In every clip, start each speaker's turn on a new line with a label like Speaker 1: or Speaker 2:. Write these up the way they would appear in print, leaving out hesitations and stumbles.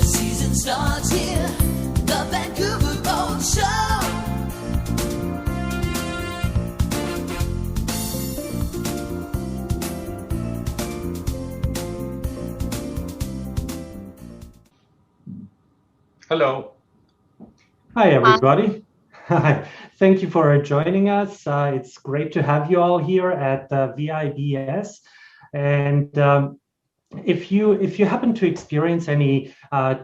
Speaker 1: season starts here, the Vancouver Boatshow.
Speaker 2: Hello.
Speaker 3: Hi, everybody. Hi. Thank you for joining us. It's great to have you all here at VIBS. And if you happen to experience any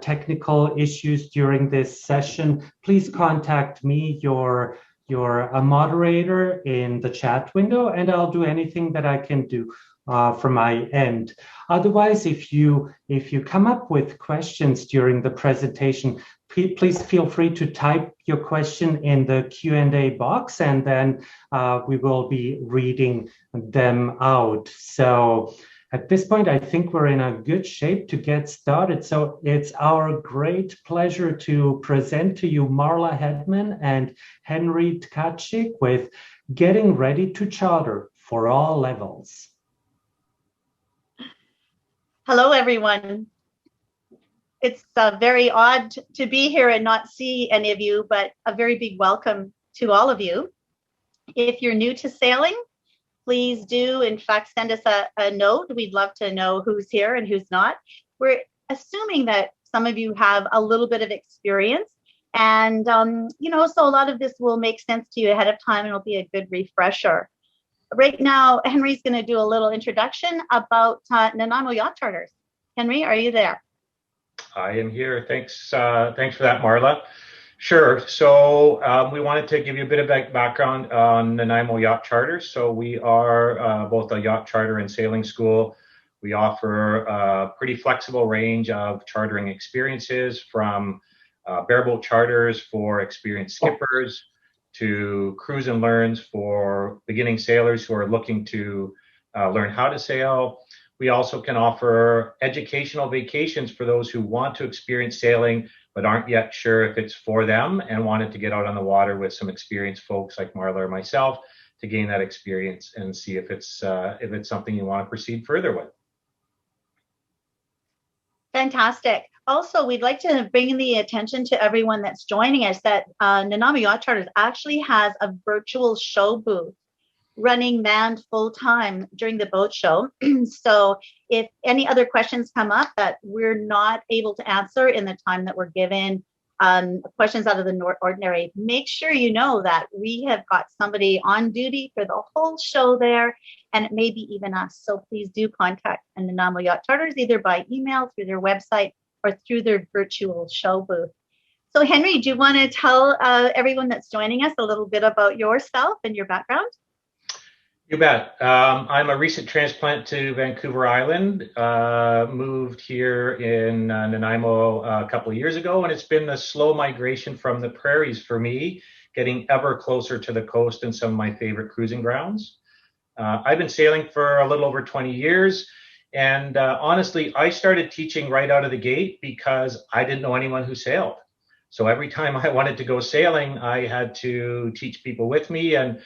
Speaker 3: technical issues during this session, please contact me, your moderator, in the chat window, and I'll do anything that I can do from my end. Otherwise, if you come up with questions during the presentation, please feel free to type your question in the Q&A box, and then we will be reading them out. So at this point, I think we're in a good shape to get started. So it's our great pleasure to present to you Marla Hedman and Henry Tkachyk with Getting Ready to Charter for All Levels.
Speaker 4: Hello, everyone. It's very odd to be here and not see any of you, but a very big welcome to all of you. If you're new to sailing, please do, in fact, send us a note. We'd love to know who's here and who's not. We're assuming that some of you have a little bit of experience, and so a lot of this will make sense to you ahead of time and it'll be a good refresher. Right now, Henry's going to do a little introduction about Nanaimo Yacht Charters. Henry, are you there?
Speaker 2: I am here. Thanks for that, Marla. Sure. So we wanted to give you a bit of background on Nanaimo Yacht Charters. So we are both a yacht charter and sailing school. We offer a pretty flexible range of chartering experiences, from bareboat charters for experienced skippers to cruise and learns for beginning sailors who are looking to learn how to sail. We also can offer educational vacations for those who want to experience sailing but aren't yet sure if it's for them and wanted to get out on the water with some experienced folks like Marla or myself to gain that experience and see if it's something you want to proceed further with.
Speaker 4: Fantastic. Also, we'd like to bring the attention to everyone that's joining us that Nanaimo Yacht Charters actually has a virtual show booth running manned full time during the boat show. So if any other questions come up that we're not able to answer in the time that we're given, questions out of the ordinary, make sure you know that we have got somebody on duty for the whole show there, and it may be even us. So please do contact Nanaimo Yacht Charters either by email, through their website, or through their virtual show booth. So Henry, do you want to tell everyone that's joining us a little bit about yourself and your background?
Speaker 2: You bet. I'm a recent transplant to Vancouver Island, moved here in Nanaimo a couple of years ago, and it's been a slow migration from the prairies for me, getting ever closer to the coast and some of my favorite cruising grounds. I've been sailing for a little over 20 years, and honestly, I started teaching right out of the gate because I didn't know anyone who sailed. So every time I wanted to go sailing, I had to teach people with me, and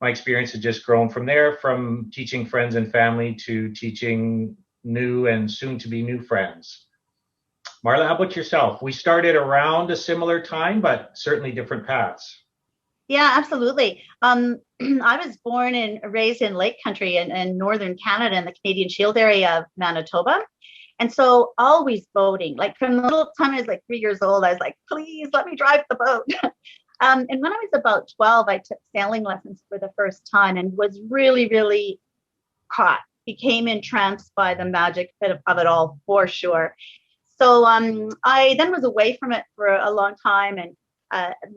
Speaker 2: my experience has just grown from there, from teaching friends and family to teaching new and soon to be new friends. Marla, how about yourself? We started around a similar time, but certainly different paths.
Speaker 4: Yeah, absolutely. I was born and raised in Lake Country in northern Canada in the Canadian Shield area of Manitoba. And so always boating, like from the little time I was like 3 years old, I was like, please let me drive the boat. And when I was about 12, I took sailing lessons for the first time and was really, really became entranced by the magic of it all, for sure. So I then was away from it for a long time, and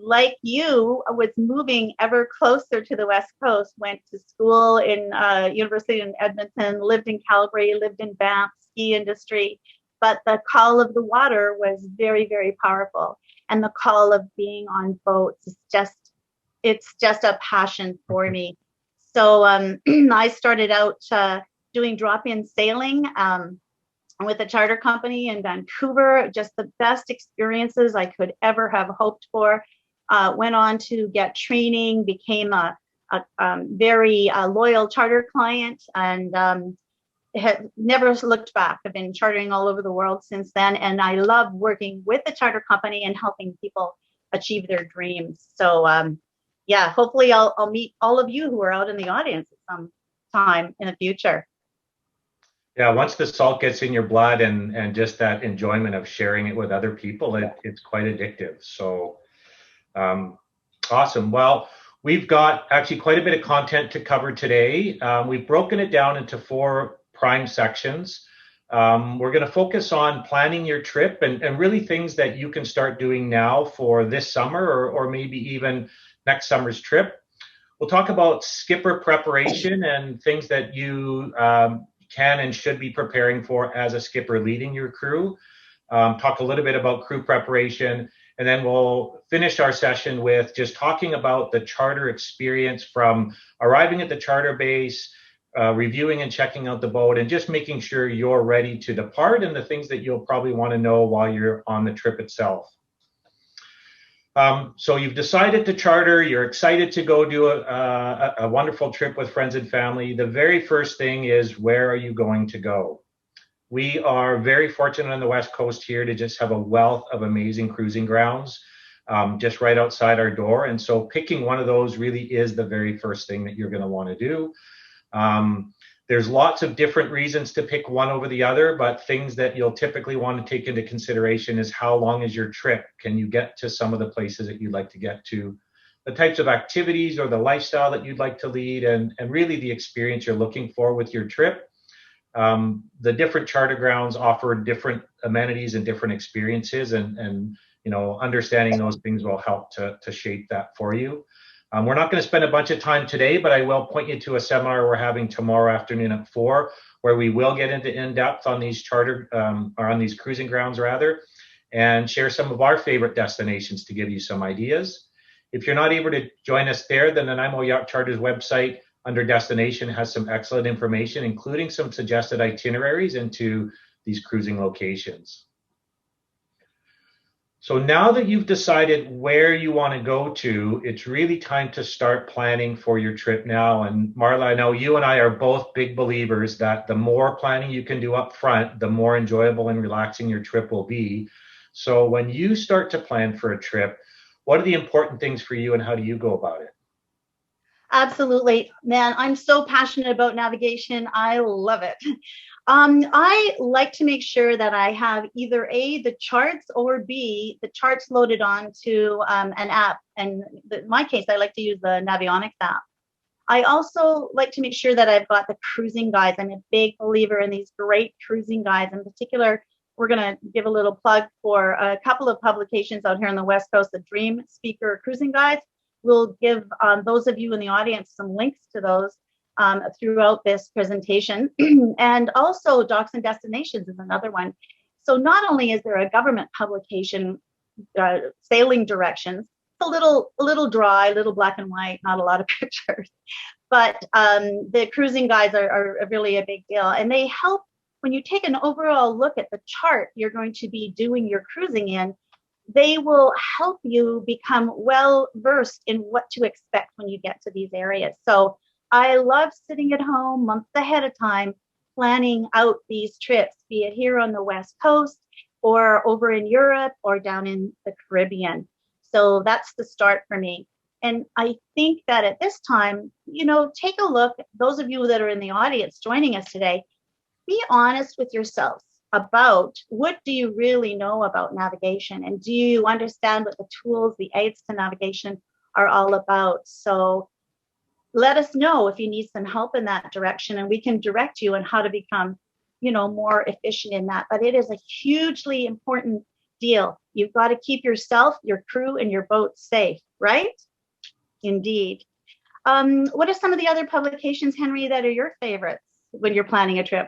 Speaker 4: like you, I was moving ever closer to the West Coast, went to school in University in Edmonton, lived in Calgary, lived in Banff, ski industry. But the call of the water was very, very powerful. And the call of being on boats is it's just a passion for me. So I started out doing drop-in sailing with a charter company in Vancouver, just the best experiences I could ever have hoped for. Went on to get training, became a very loyal charter client, and have never looked back. I've been chartering all over the world since then, and I love working with the charter company and helping people achieve their dreams. So yeah, hopefully I'll meet all of you who are out in the audience at some time in the future.
Speaker 2: Yeah, once the salt gets in your blood and just that enjoyment of sharing it with other people, it's quite addictive. So awesome. Well, we've got actually quite a bit of content to cover today. We've broken it down into 4 prime sections. We're going to focus on planning your trip and really things that you can start doing now for this summer or maybe even next summer's trip. We'll talk about skipper preparation and things that you can and should be preparing for as a skipper leading your crew. Talk a little bit about crew preparation, and then we'll finish our session with just talking about the charter experience from arriving at the charter base, reviewing and checking out the boat, and just making sure you're ready to depart and the things that you'll probably want to know while you're on the trip itself. So you've decided to charter, you're excited to go do a wonderful trip with friends and family. The very first thing is, where are you going to go? We are very fortunate on the West Coast here to just have a wealth of amazing cruising grounds just right outside our door. And so picking one of those really is the very first thing that you're going to want to do. There's lots of different reasons to pick one over the other, but things that you'll typically want to take into consideration is how long is your trip? Can you get to some of the places that you'd like to get to? The types of activities or the lifestyle that you'd like to lead, and really the experience you're looking for with your trip. The different charter grounds offer different amenities and different experiences, and you know, understanding those things will help to shape that for you. We're not going to spend a bunch of time today, but I will point you to a seminar we're having tomorrow afternoon at 4, where we will get into in-depth on these charter or on these cruising grounds rather, and share some of our favorite destinations to give you some ideas. If you're not able to join us there, the Nanaimo Yacht Charters website under destination has some excellent information, including some suggested itineraries into these cruising locations. So now that you've decided where you want to go to, it's really time to start planning for your trip now. And Marla, I know you and I are both big believers that the more planning you can do up front, the more enjoyable and relaxing your trip will be. So when you start to plan for a trip, what are the important things for you and how do you go about it?
Speaker 4: Absolutely, man. I'm so passionate about navigation. I love it. I like to make sure that I have either A, the charts, or B, the charts loaded onto an app. And in my case, I like to use the Navionics app. I also like to make sure that I've got the cruising guides. I'm a big believer in these great cruising guides. In particular, we're going to give a little plug for a couple of publications out here on the West Coast, the Dream Speaker Cruising Guides. We'll give those of you in the audience some links to those throughout this presentation. And also Docks and Destinations is another one. So not only is there a government publication, sailing directions, it's a little dry, a little black and white, not a lot of pictures, but the cruising guides are really a big deal. And they help when you take an overall look at the chart you're going to be doing your cruising in. They will help you become well versed in what to expect when you get to these areas. So I love sitting at home months ahead of time, planning out these trips, be it here on the West Coast or over in Europe or down in the Caribbean. So that's the start for me. And I think that at this time, you know, take a look, those of you that are in the audience joining us today, be honest with yourselves about what do you really know about navigation, and do you understand what the tools, the aids to navigation are all about. So let us know if you need some help in that direction, and we can direct you on how to become, you know, more efficient in that. But it is a hugely important deal. You've got to keep yourself, your crew, and your boat safe, right? Indeed. What are some of the other publications, Henry, that are your favorites when you're planning a trip?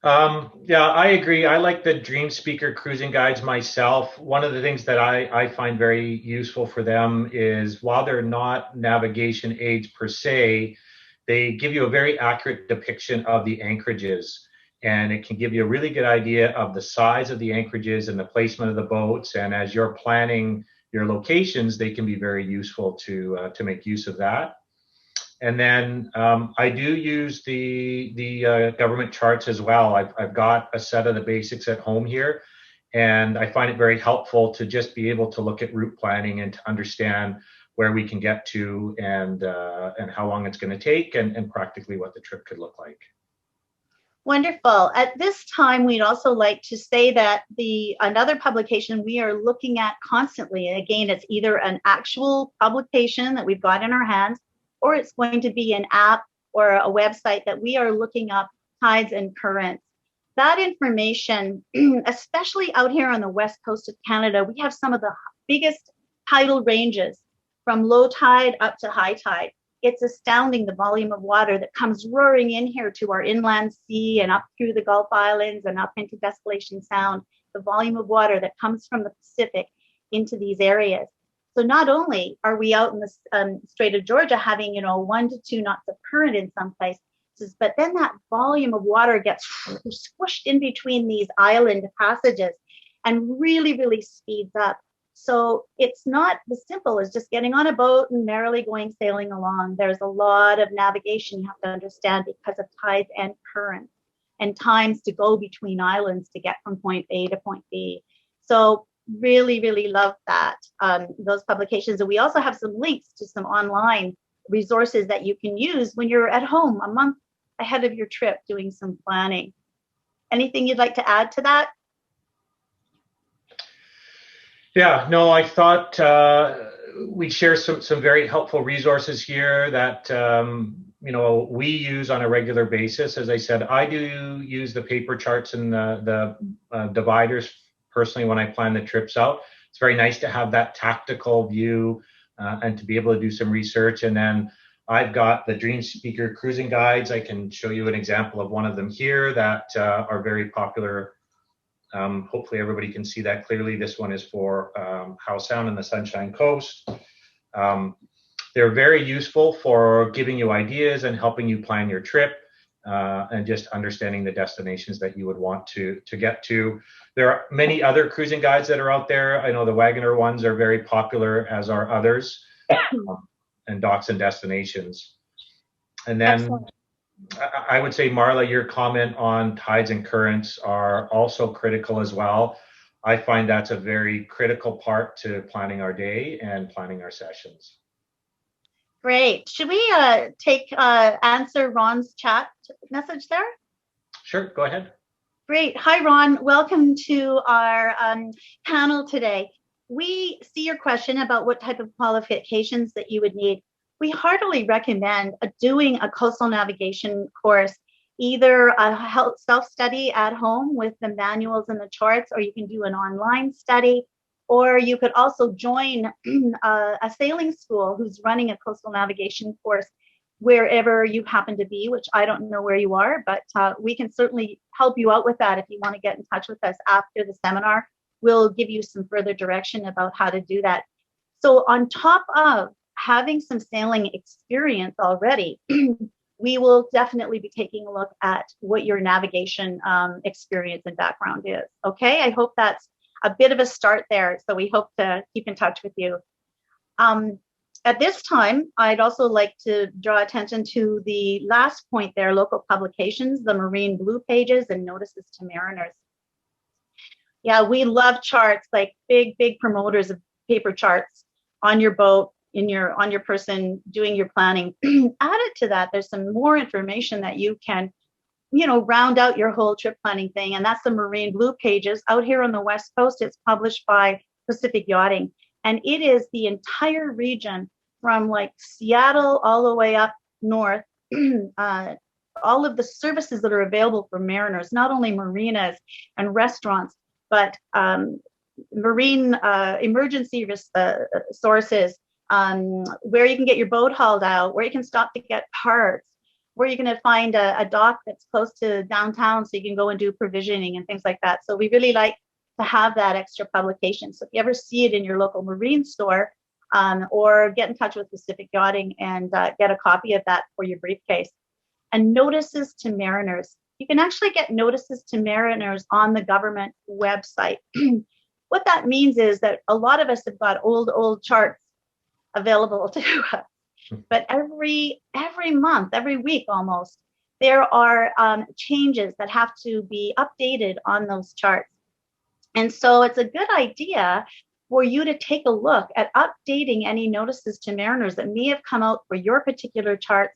Speaker 2: Yeah, I agree. I like the Dream Speaker cruising guides myself. One of the things that I find very useful for them is, while they're not navigation aids per se, they give you a very accurate depiction of the anchorages, and it can give you a really good idea of the size of the anchorages and the placement of the boats. And as you're planning your locations, they can be very useful to make use of that. And then I do use the government charts as well. I've got a set of the basics at home here, and I find it very helpful to just be able to look at route planning and to understand where we can get to and how long it's going to take and practically what the trip could look like.
Speaker 4: Wonderful. At this time, we'd also like to say that another publication we are looking at constantly, and again, it's either an actual publication that we've got in our hands, or it's going to be an app or a website that we are looking up tides and currents. That information, especially out here on the west coast of Canada, we have some of the biggest tidal ranges from low tide up to high tide. It's astounding the volume of water that comes roaring in here to our inland sea and up through the Gulf Islands and up into Desolation Sound, the volume of water that comes from the Pacific into these areas. So not only are we out in the Strait of Georgia having, 1 to 2 knots of current in some places, but then that volume of water gets squished in between these island passages and really, really speeds up. So it's not as simple as just getting on a boat and merrily going sailing along. There's a lot of navigation you have to understand because of tides and currents and times to go between islands to get from point A to point B. So really, really love that, those publications. And we also have some links to some online resources that you can use when you're at home a month ahead of your trip doing some planning. Anything you'd like to add to that?
Speaker 2: Yeah, no, I thought we'd share some very helpful resources here that we use on a regular basis. As I said, I do use the paper charts and the dividers personally when I plan the trips out. It's very nice to have that tactical view and to be able to do some research. And then I've got the Dream Speaker cruising guides. I can show you an example of one of them here that are very popular. Hopefully everybody can see that clearly. This one is for Howe Sound and the Sunshine Coast. They're very useful for giving you ideas and helping you plan your trip and just understanding the destinations that you would want to get to. There are many other cruising guides that are out there. I know the Wagoner ones are very popular, as are others, and docks and destinations. And then excellent. I would say, Marla, your comment on tides and currents are also critical as well. I find that's a very critical part to planning our day and planning our sessions.
Speaker 4: Great. Should we answer Ron's chat message there?
Speaker 2: Sure, go ahead.
Speaker 4: Great. Hi, Ron. Welcome to our panel today. We see your question about what type of qualifications that you would need. We heartily recommend doing a coastal navigation course, either a self-study at home with the manuals and the charts, or you can do an online study, or you could also join a sailing school who's running a coastal navigation course wherever you happen to be, which I don't know where you are, but we can certainly help you out with that. If you want to get in touch with us after the seminar, we'll give you some further direction about how to do that. So on top of having some sailing experience already, we will definitely be taking a look at what your navigation experience and background is. Okay, I hope that's a bit of a start there. So we hope to keep in touch with you. At this time, I'd also like to draw attention to the last point there, local publications, the Marine Blue pages and notices to mariners. Yeah, we love charts, like big promoters of paper charts on your boat, on your person doing your planning. Added to that, there's some more information that you can, round out your whole trip planning thing. And that's the Marine Blue pages. Out here on the West Coast, it's published by Pacific Yachting. And it is the entire region from like Seattle all the way up north, all of the services that are available for mariners, not only marinas and restaurants, but marine emergency sources, where you can get your boat hauled out, where you can stop to get parts, where you're going to find a dock that's close to downtown so you can go and do provisioning and things like that. So we really like to have that extra publication. So if you ever see it in your local marine store, or get in touch with Pacific Yachting and get a copy of that for your briefcase. And notices to mariners. You can actually get notices to mariners on the government website. What that means is that a lot of us have got old charts available to us. But every month, every week almost, there are changes that have to be updated on those charts. And so it's a good idea for you to take a look at updating any notices to mariners that may have come out for your particular charts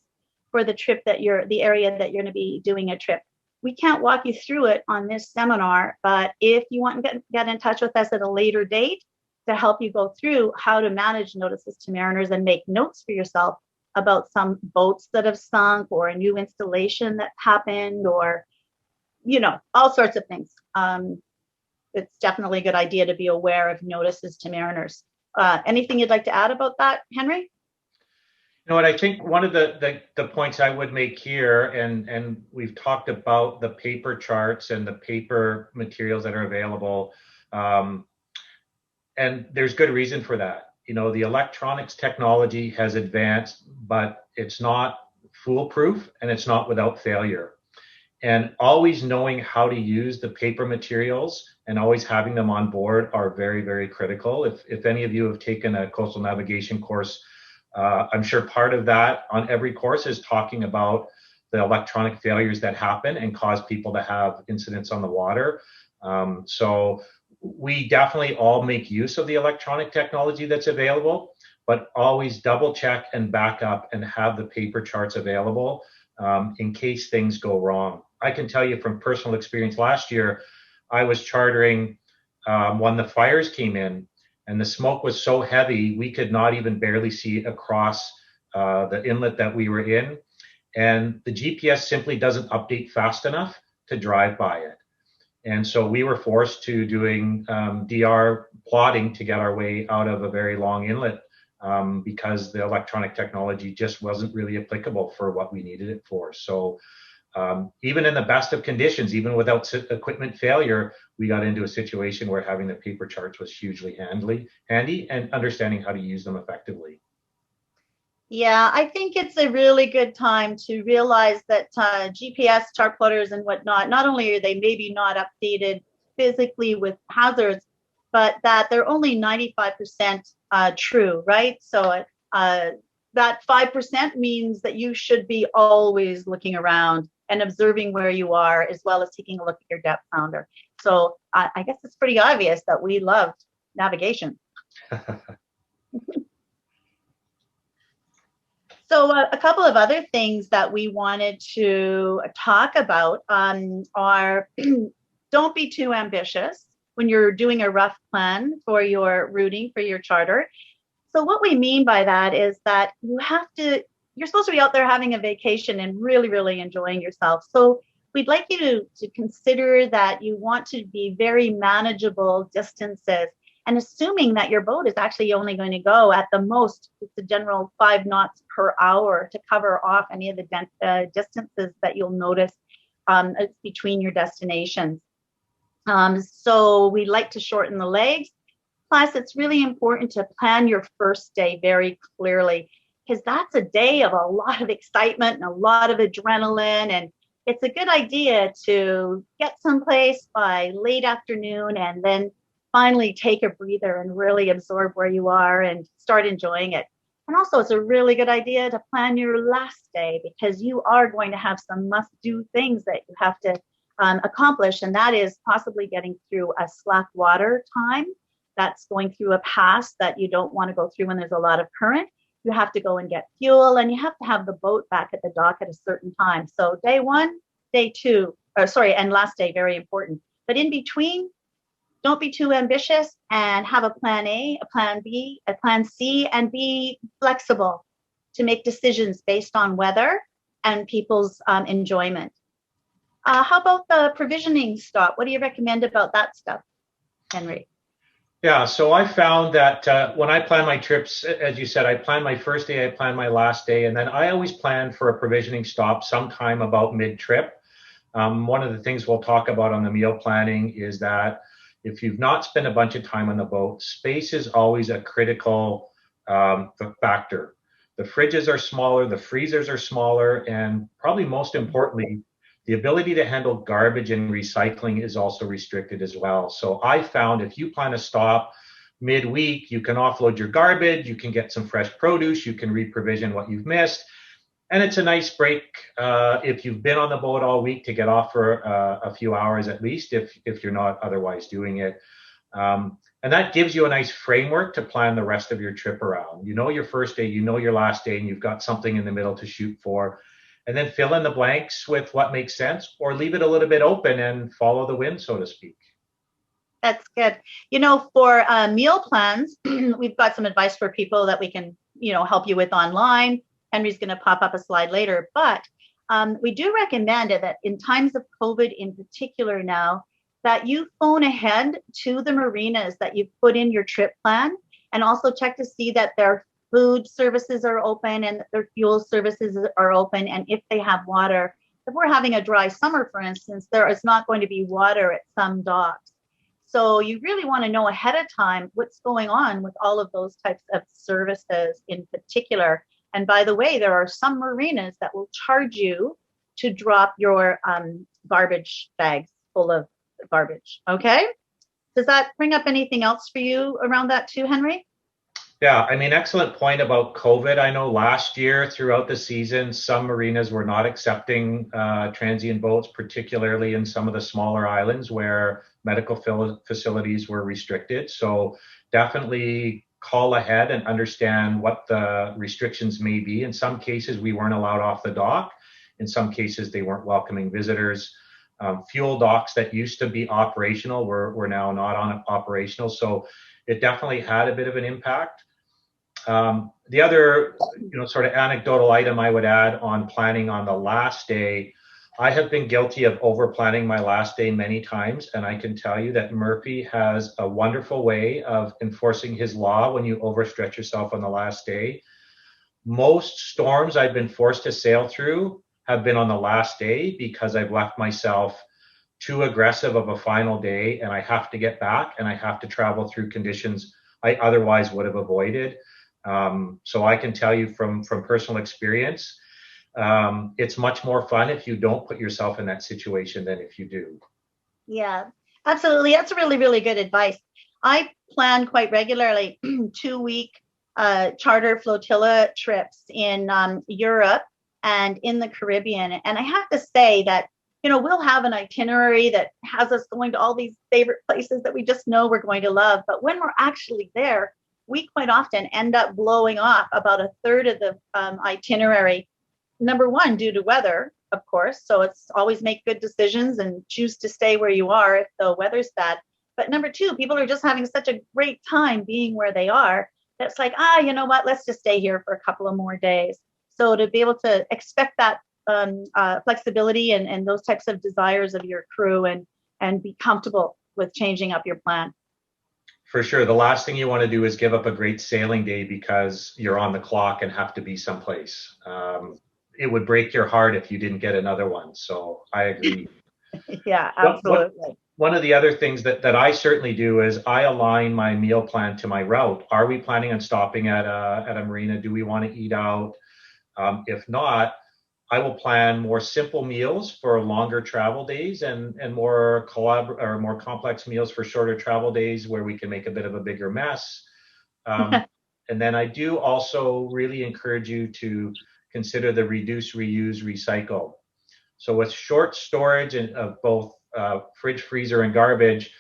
Speaker 4: for the trip that the area that you're going to be doing a trip. We can't walk you through it on this seminar, but if you want to get in touch with us at a later date to help you go through how to manage notices to mariners and make notes for yourself about some boats that have sunk or a new installation that happened, or, all sorts of things. It's definitely a good idea to be aware of notices to mariners. Anything you'd like to add about that, Henry?
Speaker 2: You know what, I think one of the points I would make here, and we've talked about the paper charts and the paper materials that are available, and there's good reason for that. The electronics technology has advanced, but it's not foolproof and it's not without failure. And always knowing how to use the paper materials and always having them on board are very, very critical. If any of you have taken a coastal navigation course, I'm sure part of that on every course is talking about the electronic failures that happen and cause people to have incidents on the water. So we definitely all make use of the electronic technology that's available, but always double check and back up and have the paper charts available in case things go wrong. I can tell you from personal experience, last year I was chartering when the fires came in, and the smoke was so heavy we could not even barely see across the inlet that we were in, and the GPS simply doesn't update fast enough to drive by it. And so we were forced to doing DR plotting to get our way out of a very long inlet because the electronic technology just wasn't really applicable for what we needed it for. So even in the best of conditions, even without equipment failure, we got into a situation where having the paper charts was hugely handy and understanding how to use them effectively.
Speaker 4: Yeah, I think it's a really good time to realize that GPS chart plotters and whatnot, not only are they maybe not updated physically with hazards, but that they're only 95% true, right? So that 5% means that you should be always looking around and observing where you are, as well as taking a look at your depth sounder. So I guess it's pretty obvious that we love navigation. So a couple of other things that we wanted to talk about are don't be too ambitious when you're doing a rough plan for your routing for your charter. So what we mean by that is that you're supposed to be out there having a vacation and really, really enjoying yourself. So we'd like you to consider that you want to be very manageable distances, and assuming that your boat is actually only going to go at the most, it's a general 5 knots per hour to cover off any of the distances that you'll notice between your destinations. So we like to shorten the legs. Plus, it's really important to plan your first day very clearly, because that's a day of a lot of excitement and a lot of adrenaline. And it's a good idea to get someplace by late afternoon and then finally take a breather and really absorb where you are and start enjoying it. And also, it's a really good idea to plan your last day, because you are going to have some must-do things that you have to accomplish, and that is possibly getting through a slack water time. That's going through a pass that you don't want to go through when there's a lot of current. You have to go and get fuel, and you have to have the boat back at the dock at a certain time. So day 1, day 2, and last day, very important. But in between, don't be too ambitious and have a plan A, a plan B, a plan C, and be flexible to make decisions based on weather and people's enjoyment. How about the provisioning stop? What do you recommend about that stuff, Henry?
Speaker 2: Yeah, so I found that when I plan my trips, as you said, I plan my first day, I plan my last day, and then I always plan for a provisioning stop sometime about mid-trip. One of the things we'll talk about on the meal planning is that if you've not spent a bunch of time on the boat, space is always a critical factor. The fridges are smaller, the freezers are smaller, and probably most importantly, the ability to handle garbage and recycling is also restricted as well. So I found if you plan a stop midweek, you can offload your garbage, you can get some fresh produce, you can reprovision what you've missed. And it's a nice break if you've been on the boat all week to get off for a few hours at least, if you're not otherwise doing it. And that gives you a nice framework to plan the rest of your trip around. You know your first day, you know your last day, and you've got something in the middle to shoot for. And then fill in the blanks with what makes sense, or leave it a little bit open and follow the wind, so to speak.
Speaker 4: That's good. You know, for meal plans, we've got some advice for people that we can, help you with online. Henry's going to pop up a slide later, but we do recommend it that in times of COVID in particular now, that you phone ahead to the marinas that you've put in your trip plan, and also check to see that their food services are open and that their fuel services are open. And if they have water, if we're having a dry summer, for instance, there is not going to be water at some docks. So you really want to know ahead of time what's going on with all of those types of services in particular. And by the way, there are some marinas that will charge you to drop your garbage bags full of garbage. Okay. Does that bring up anything else for you around that too, Henry?
Speaker 2: Yeah, I mean, excellent point about COVID. I know last year throughout the season, some marinas were not accepting transient boats, particularly in some of the smaller islands where medical facilities were restricted. So definitely call ahead and understand what the restrictions may be. In some cases, we weren't allowed off the dock. In some cases, they weren't welcoming visitors. Fuel docks that used to be operational were now not operational. So it definitely had a bit of an impact. The other, sort of anecdotal item I would add on planning on the last day, I have been guilty of over planning my last day many times, and I can tell you that Murphy has a wonderful way of enforcing his law when you overstretch yourself on the last day. Most storms I've been forced to sail through have been on the last day because I've left myself too aggressive of a final day, and I have to get back and I have to travel through conditions I otherwise would have avoided. So I can tell you from personal experience, it's much more fun if you don't put yourself in that situation than if you do.
Speaker 4: Yeah, absolutely. That's really, really good advice. I plan quite regularly 2-week charter flotilla trips in Europe and in the Caribbean. And I have to say that, we'll have an itinerary that has us going to all these favorite places that we just know we're going to love. But when we're actually there, we quite often end up blowing off about a third of the itinerary. Number one, due to weather, of course. So it's always make good decisions and choose to stay where you are if the weather's bad. But number two, people are just having such a great time being where they are. That's like, you know what, let's just stay here for a couple of more days. So to be able to expect that flexibility and those types of desires of your crew and be comfortable with changing up your plan.
Speaker 2: For sure. The last thing you want to do is give up a great sailing day because you're on the clock and have to be someplace. It would break your heart if you didn't get another one. So I agree.
Speaker 4: Yeah, absolutely.
Speaker 2: One of the other things that I certainly do is I align my meal plan to my route. Are we planning on stopping at a marina? Do we want to eat out? If not, I will plan more simple meals for longer travel days and more complex meals for shorter travel days where we can make a bit of a bigger mess. And then I do also really encourage you to consider the reduce, reuse, recycle. So with short storage of both fridge, freezer, and garbage,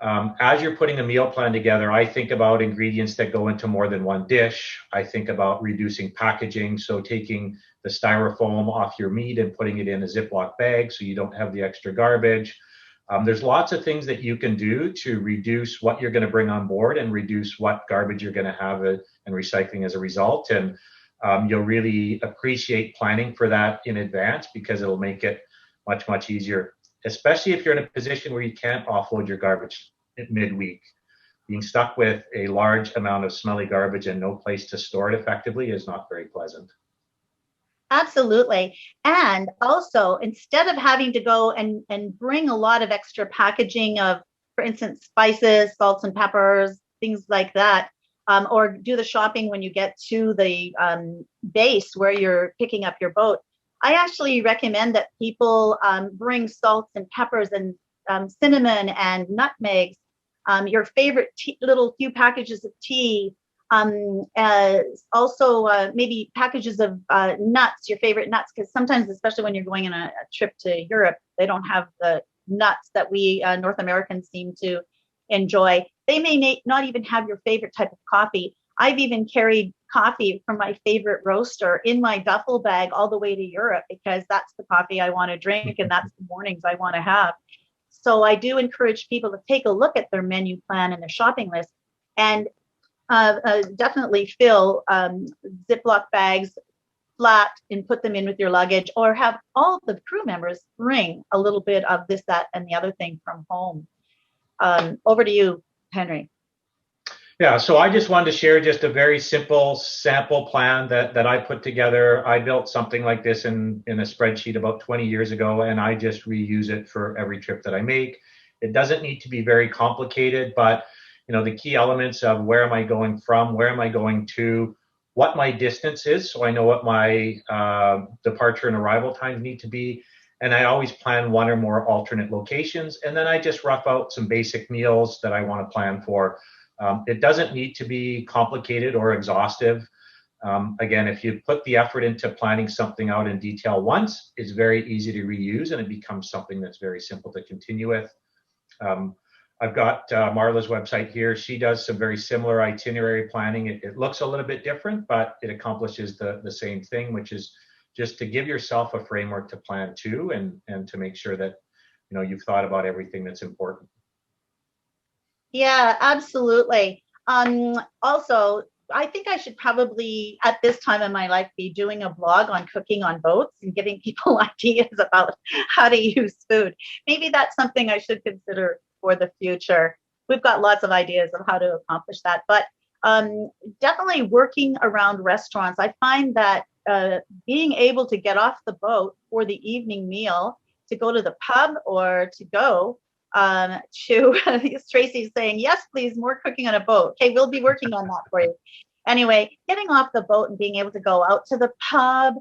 Speaker 2: as you're putting a meal plan together, I think about ingredients that go into more than one dish. I think about reducing packaging, so taking the styrofoam off your meat and putting it in a Ziploc bag so you don't have the extra garbage. There's lots of things that you can do to reduce what you're going to bring on board and reduce what garbage you're going to have and recycling as a result. And you'll really appreciate planning for that in advance because it'll make it much, much easier, especially if you're in a position where you can't offload your garbage midweek. Being stuck with a large amount of smelly garbage and no place to store it effectively is not very pleasant.
Speaker 4: Absolutely. And also, instead of having to go and bring a lot of extra packaging of, for instance, spices, salts and peppers, things like that, or do the shopping when you get to the base where you're picking up your boat, I actually recommend that people bring salts and peppers and cinnamon and nutmegs your favorite little few packages of tea, also maybe packages of nuts, your favorite nuts, because sometimes, especially when you're going on a trip to Europe, they don't have the nuts that we North Americans seem to enjoy. They may not even have your favorite type of coffee. I've even carried coffee from my favorite roaster in my duffel bag all the way to Europe because that's the coffee I want to drink and that's the mornings I want to have. So I do encourage people to take a look at their menu plan and their shopping list and definitely fill Ziploc bags flat and put them in with your luggage, or have all the crew members bring a little bit of this, that, and the other thing from home. Over to you, Henry.
Speaker 2: Yeah, so I just wanted to share just a very simple sample plan that I put together. I built something like this in a spreadsheet about 20 years ago, and I just reuse it for every trip that I make. It doesn't need to be very complicated, but the key elements of where am I going from, where am I going to, what my distance is, so I know what my departure and arrival times need to be. And I always plan one or more alternate locations, and then I just rough out some basic meals that I want to plan for. It doesn't need to be complicated or exhaustive. Again, if you put the effort into planning something out in detail once, it's very easy to reuse and it becomes something that's very simple to continue with. I've got Marla's website here. She does some very similar itinerary planning. It looks a little bit different, but it accomplishes the same thing, which is just to give yourself a framework to plan to, and to make sure that you've thought about everything that's important.
Speaker 4: Yeah, absolutely. Also, I think I should probably, at this time in my life, be doing a blog on cooking on boats and giving people ideas about how to use food. Maybe that's something I should consider for the future. We've got lots of ideas of how to accomplish that, but definitely working around restaurants. I find that being able to get off the boat for the evening meal, to go to the pub or to go to Tracy's saying, yes, please, more cooking on a boat. Okay, we'll be working on that for you. Anyway, getting off the boat and being able to go out to the pub.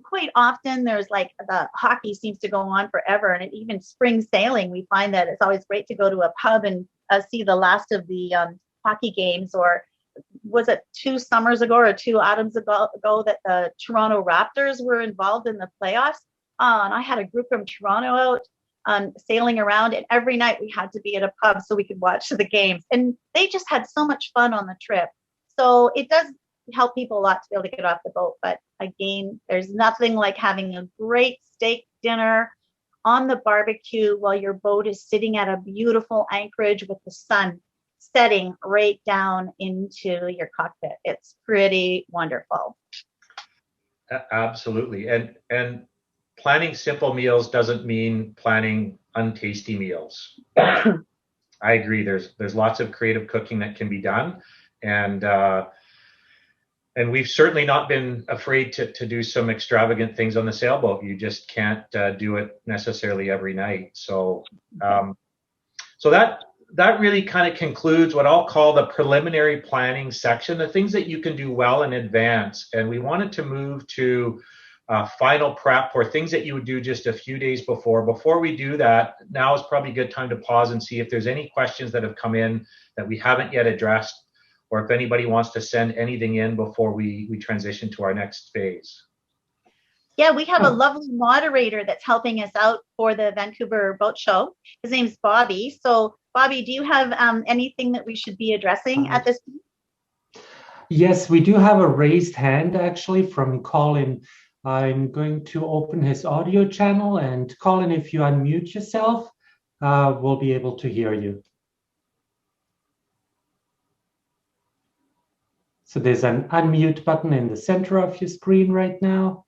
Speaker 4: Quite often there's like the hockey seems to go on forever, and even spring sailing, we find that it's always great to go to a pub and see the last of the hockey games. Or was it 2 summers ago or 2 autumns ago that the Toronto Raptors were involved in the playoffs? And I had a group from Toronto out sailing around, and every night we had to be at a pub so we could watch the games, and they just had so much fun on the trip. So it does help people a lot to be able to get off the boat, but again, there's nothing like having a great steak dinner on the barbecue while your boat is sitting at a beautiful anchorage with the sun setting right down into your cockpit. It's pretty wonderful.
Speaker 2: Absolutely. And planning simple meals doesn't mean planning untasty meals. I agree. There's lots of creative cooking that can be done, and we've certainly not been afraid to do some extravagant things on the sailboat. You just can't do it necessarily every night. So that really kind of concludes what I'll call the preliminary planning section, the things that you can do well in advance. And we wanted to move to final prep for things that you would do just a few days before. Before we do that, now is probably a good time to pause and see if there's any questions that have come in that we haven't yet addressed, or if anybody wants to send anything in before we transition to our next phase.
Speaker 4: Yeah, we have a lovely moderator that's helping us out for the Vancouver Boat Show. His name's Bobby. So, Bobby, do you have anything that we should be addressing at this point?
Speaker 3: Yes, we do have a raised hand actually from Colin. I'm going to open his audio channel, and Colin, if you unmute yourself, we'll be able to hear you. So there's an unmute button in the center of your screen right now.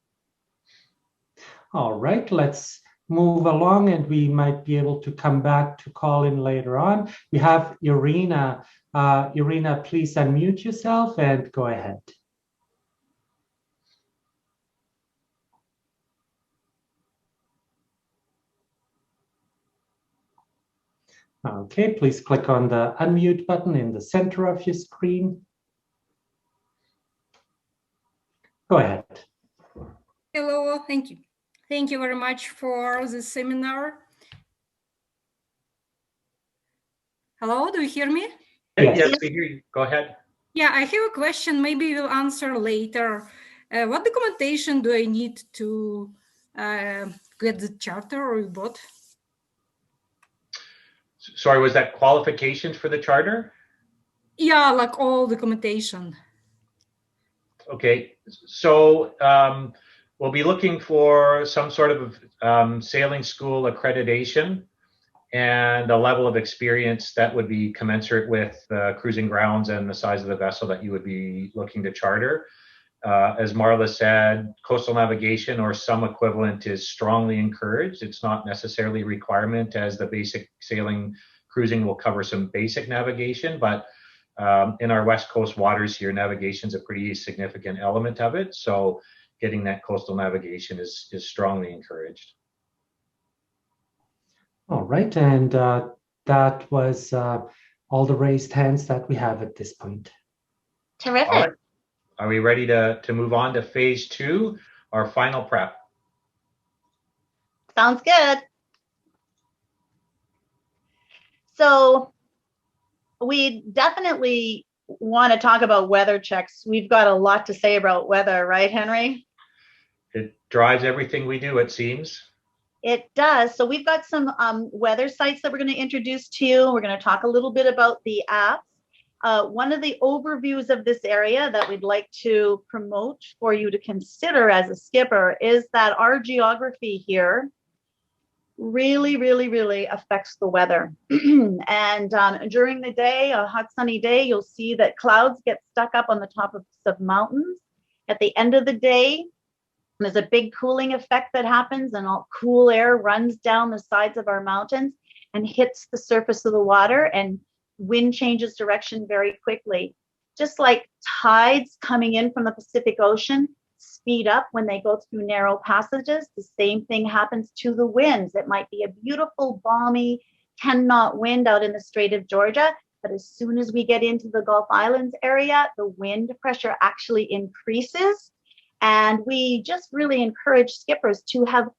Speaker 3: All right, let's move along, and we might be able to come back to Colin later on. We have Irina. Irina, please unmute yourself and go ahead. Okay, please click on the unmute button in the center of your screen. Go ahead.
Speaker 5: Hello, thank you. Thank you very much for the seminar. Hello, do you hear me?
Speaker 3: Yes.
Speaker 2: Yes, we hear you. Go ahead.
Speaker 5: Yeah, I have a question. Maybe you'll answer later. What documentation do I need to get the charter or boat?
Speaker 2: Sorry, was that qualifications for the charter?
Speaker 5: Yeah, like all documentation.
Speaker 2: Okay, so we'll be looking for some sort of sailing school accreditation and a level of experience that would be commensurate with cruising grounds and the size of the vessel that you would be looking to charter. As Marla said, coastal navigation or some equivalent is strongly encouraged. It's not necessarily a requirement, as the basic sailing cruising will cover some basic navigation, but in our West Coast waters here, navigation is a pretty significant element of it. So getting that coastal navigation is strongly encouraged.
Speaker 3: All right, and that was all the raised hands that we have at this point.
Speaker 4: Terrific.
Speaker 2: All right. Are we ready to move on to phase 2, our final prep?
Speaker 4: Sounds good. So we definitely want to talk about weather checks. We've got a lot to say about weather, right, Henry?
Speaker 2: It drives everything we do, it seems.
Speaker 4: It does. So we've got some weather sites that we're going to introduce to you. We're going to talk a little bit about the apps. One of the overviews of this area that we'd like to promote for you to consider as a skipper is that our geography here really affects the weather. And during the day, a hot sunny day, you'll see that clouds get stuck up on the top of some mountains. At the end of the day, there's a big cooling effect that happens, and all cool air runs down the sides of our mountains and hits the surface of the water, and wind changes direction very quickly. Just like tides coming in from the Pacific Ocean speed up when they go through narrow passages, the same thing happens to the winds. It might be a beautiful, balmy 10-knot wind out in the Strait of Georgia, but as soon as we get into the Gulf Islands area, the wind pressure actually increases. And we just really encourage skippers to have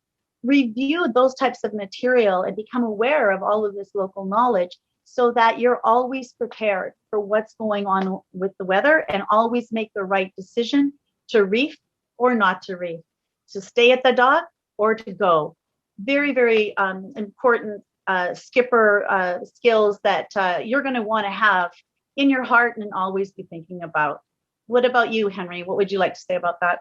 Speaker 4: reviewed those types of material and become aware of all of this local knowledge, so that you're always prepared for what's going on with the weather and always make the right decision to reef or not to reef, to stay at the dock or to go. Very important skipper skills that you're going to want to have in your heart and always be thinking about. What about you, Henry? What would you like to say about that?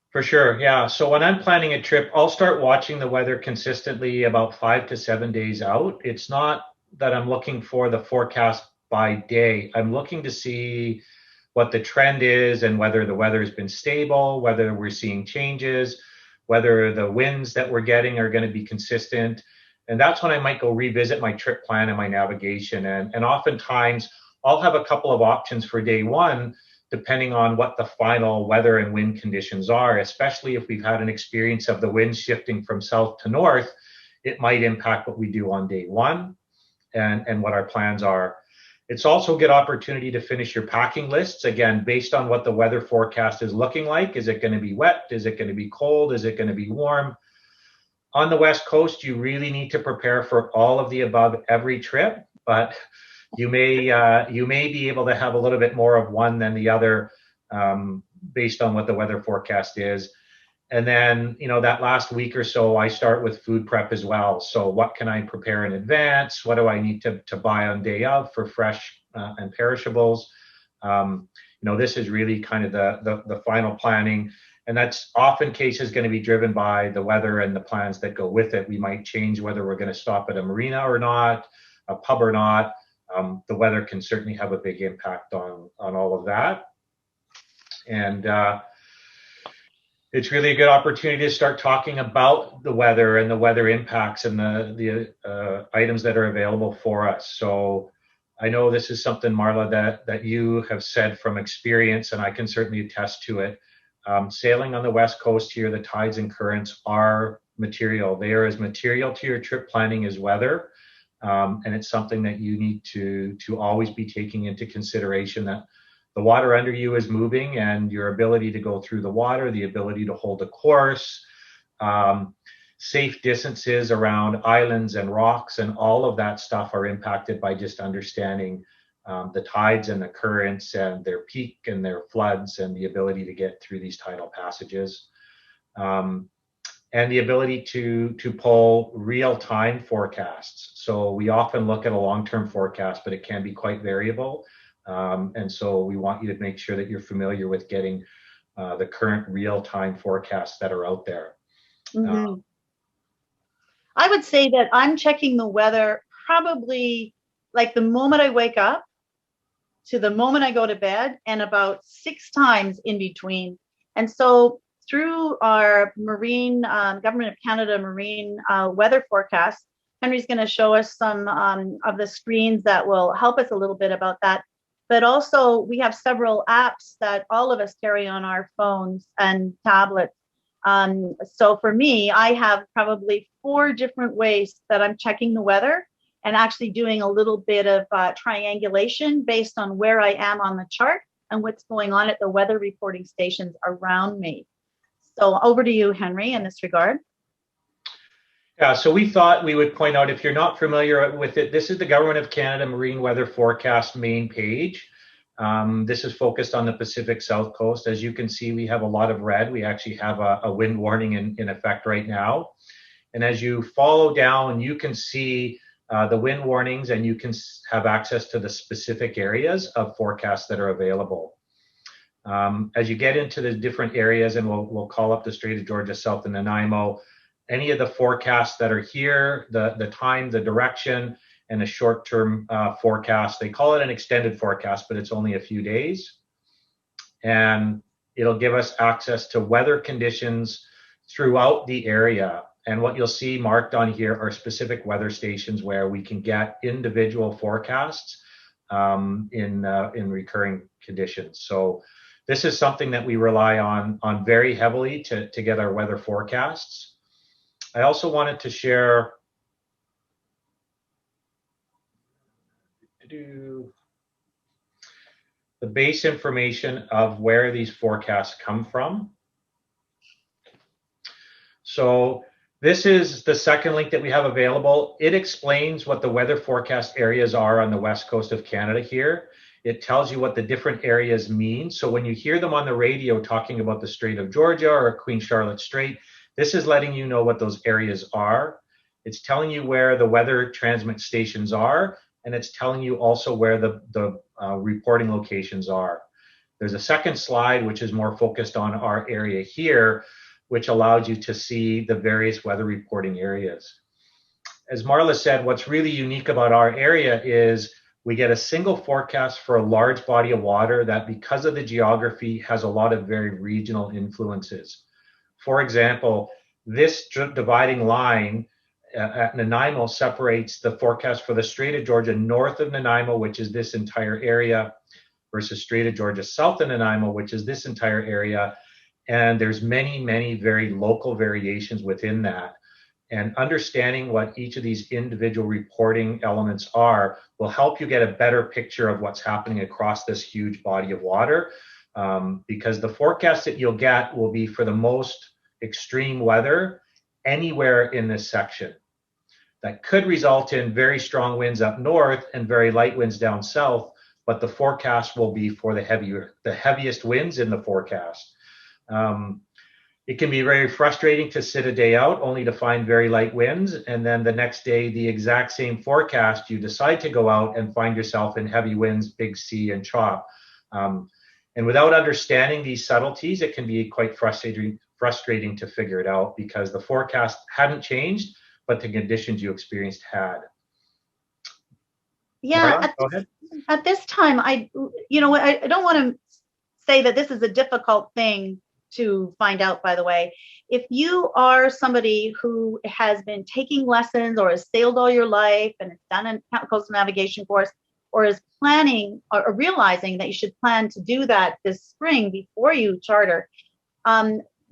Speaker 2: For sure, yeah. So when I'm planning a trip, I'll start watching the weather consistently about 5 to 7 days out. It's not that I'm looking for the forecast by day. I'm looking to see what the trend is and whether the weather has been stable, whether we're seeing changes, whether the winds that we're getting are going to be consistent. And that's when I might go revisit my trip plan and my navigation. And oftentimes I'll have a couple of options for day one, depending on what the final weather and wind conditions are, especially if we've had an experience of the wind shifting from south to north. It might impact what we do on day one and what our plans are. It's also a good opportunity to finish your packing lists, again, based on what the weather forecast is looking like. Is it going to be wet? Is it going to be cold? Is it going to be warm? On the West Coast, you really need to prepare for all of the above every trip, but you may be able to have a little bit more of one than the other based on what the weather forecast is. And then, that last week or so, I start with food prep as well. So what can I prepare in advance? What do I need to buy on day of for fresh and perishables? This is really kind of the final planning. And that's often cases going to be driven by the weather and the plans that go with it. We might change whether we're going to stop at a marina or not, a pub or not. The weather can certainly have a big impact on all of that. And it's really a good opportunity to start talking about the weather and the weather impacts and the items that are available for us. So I know this is something, Marla, that you have said from experience, and I can certainly attest to it. Sailing on the West Coast here, the tides and currents are material. They are as material to your trip planning as weather. And it's something that you need to always be taking into consideration, that the water under you is moving, and your ability to go through the water, the ability to hold a course, safe distances around islands and rocks, and all of that stuff are impacted by just understanding the tides and the currents and their peak and their floods and the ability to get through these tidal passages. And the ability to pull real-time forecasts. So we often look at a long-term forecast, but it can be quite variable. And so we want you to make sure that you're familiar with getting the current real-time forecasts that are out there.
Speaker 4: Mhm. I would say that I'm checking the weather probably like the moment I wake up to the moment I go to bed, and about 6 times in between. And so through our Marine, Government of Canada Marine weather forecast, Henry's going to show us some of the screens that will help us a little bit about that. But also we have several apps that all of us carry on our phones and tablets. So for me, I have probably 4 different ways that I'm checking the weather and actually doing a little bit of triangulation based on where I am on the chart and what's going on at the weather reporting stations around me. So over to you, Henry, in this regard.
Speaker 2: Yeah, so we thought we would point out, if you're not familiar with it, this is the Government of Canada Marine Weather Forecast main page. This is focused on the Pacific South Coast. As you can see, we have a lot of red. We actually have a wind warning in effect right now. And as you follow down, you can see the wind warnings, and you can have access to the specific areas of forecasts that are available. As you get into the different areas, and we'll call up the Strait of Georgia south of Nanaimo, any of the forecasts that are here, the time, the direction, and a short-term forecast. They call it an extended forecast, but it's only a few days. And it'll give us access to weather conditions throughout the area. And what you'll see marked on here are specific weather stations where we can get individual forecasts in recurring conditions. So this is something that we rely on very heavily to get our weather forecasts. I also wanted to share the base information of where these forecasts come from. So this is the second link that we have available. It explains what the weather forecast areas are on the west coast of Canada here. It tells you what the different areas mean. So when you hear them on the radio talking about the Strait of Georgia or Queen Charlotte Strait, this is letting you know what those areas are. It's telling you where the weather transmit stations are, and it's telling you also where the reporting locations are. There's a second slide which is more focused on our area here, which allows you to see the various weather reporting areas. As Marla said, what's really unique about our area is we get a single forecast for a large body of water that, because of the geography, has a lot of very regional influences. For example, this dividing line at Nanaimo separates the forecast for the Strait of Georgia north of Nanaimo, which is this entire area, versus Strait of Georgia south of Nanaimo, which is this entire area. And there's many, many very local variations within that. And understanding what each of these individual reporting elements are will help you get a better picture of what's happening across this huge body of water, because the forecast that you'll get will be for the most extreme weather anywhere in this section. That could result in very strong winds up north and very light winds down south, but the forecast will be for the heaviest winds in the forecast. It can be very frustrating to sit a day out only to find very light winds, and then the next day, the exact same forecast, you decide to go out and find yourself in heavy winds, big sea, and chop. And without understanding these subtleties, it can be quite frustrating to figure it out, because the forecast hadn't changed, but the conditions you experienced had.
Speaker 4: Yeah,
Speaker 2: Marla,
Speaker 4: at this time, I don't want to say that this is a difficult thing to find out, by the way. If you are somebody who has been taking lessons or has sailed all your life and has done a coastal navigation course, or is planning or realizing that you should plan to do that this spring before you charter,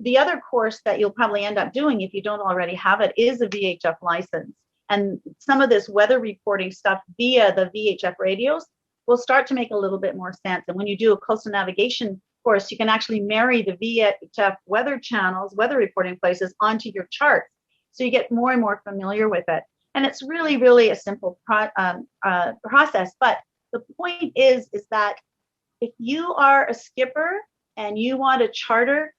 Speaker 4: the other course that you'll probably end up doing, if you don't already have it, is a VHF license. And some of this weather reporting stuff via the VHF radios will start to make a little bit more sense. And when you do a coastal navigation course, you can actually marry the VHF weather channels, weather reporting places, onto your charts. So you get more and more familiar with it. And it's really, really a simple process. But the point is that if you are a skipper and you want a charter,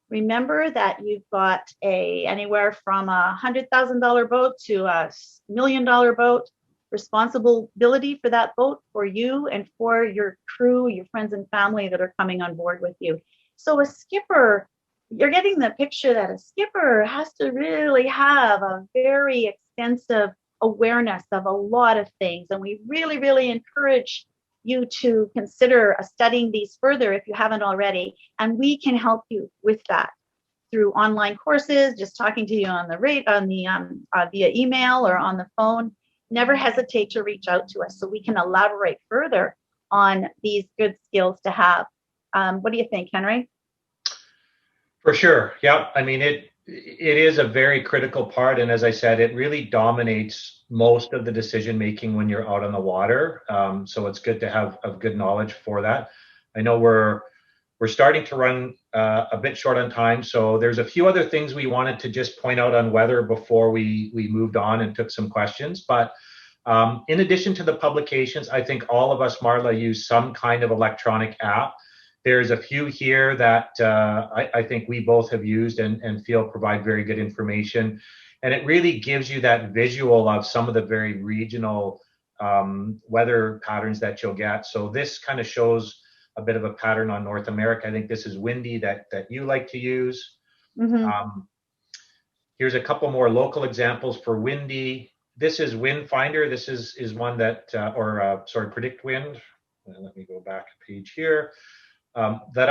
Speaker 4: remember that you've got anywhere from $100,000 boat to $1 million boat. Responsibility for that boat for you and for your crew, your friends and family that are coming on board with you. So a skipper, you're getting the picture that a skipper has to really have a very extensive awareness of a lot of things. And we really, really encourage you to consider studying these further if you haven't already. And we can help you with that through online courses, just talking to you on the via email or on the phone. Never hesitate to reach out to us so we can elaborate further on these good skills to have. What do you think, Henry?
Speaker 2: For sure. Yeah. I mean, it is a very critical part. And as I said, it really dominates most of the decision making when you're out on the water. So it's good to have a good knowledge for that. I know we're starting to run a bit short on time. So there's a few other things we wanted to just point out on weather before we moved on and took some questions. But in addition to the publications, I think all of us, Marla, use some kind of electronic app. There's a few here that I think we both have used and feel provide very good information. And it really gives you that visual of some of the very regional weather patterns that you'll get. So this kind of shows a bit of a pattern on North America. I think this is windy that you like to use. Mm-hmm. Here's a couple more local examples for windy. This is Wind Finder. This is one that, Predict Wind. Let me go back a page here. That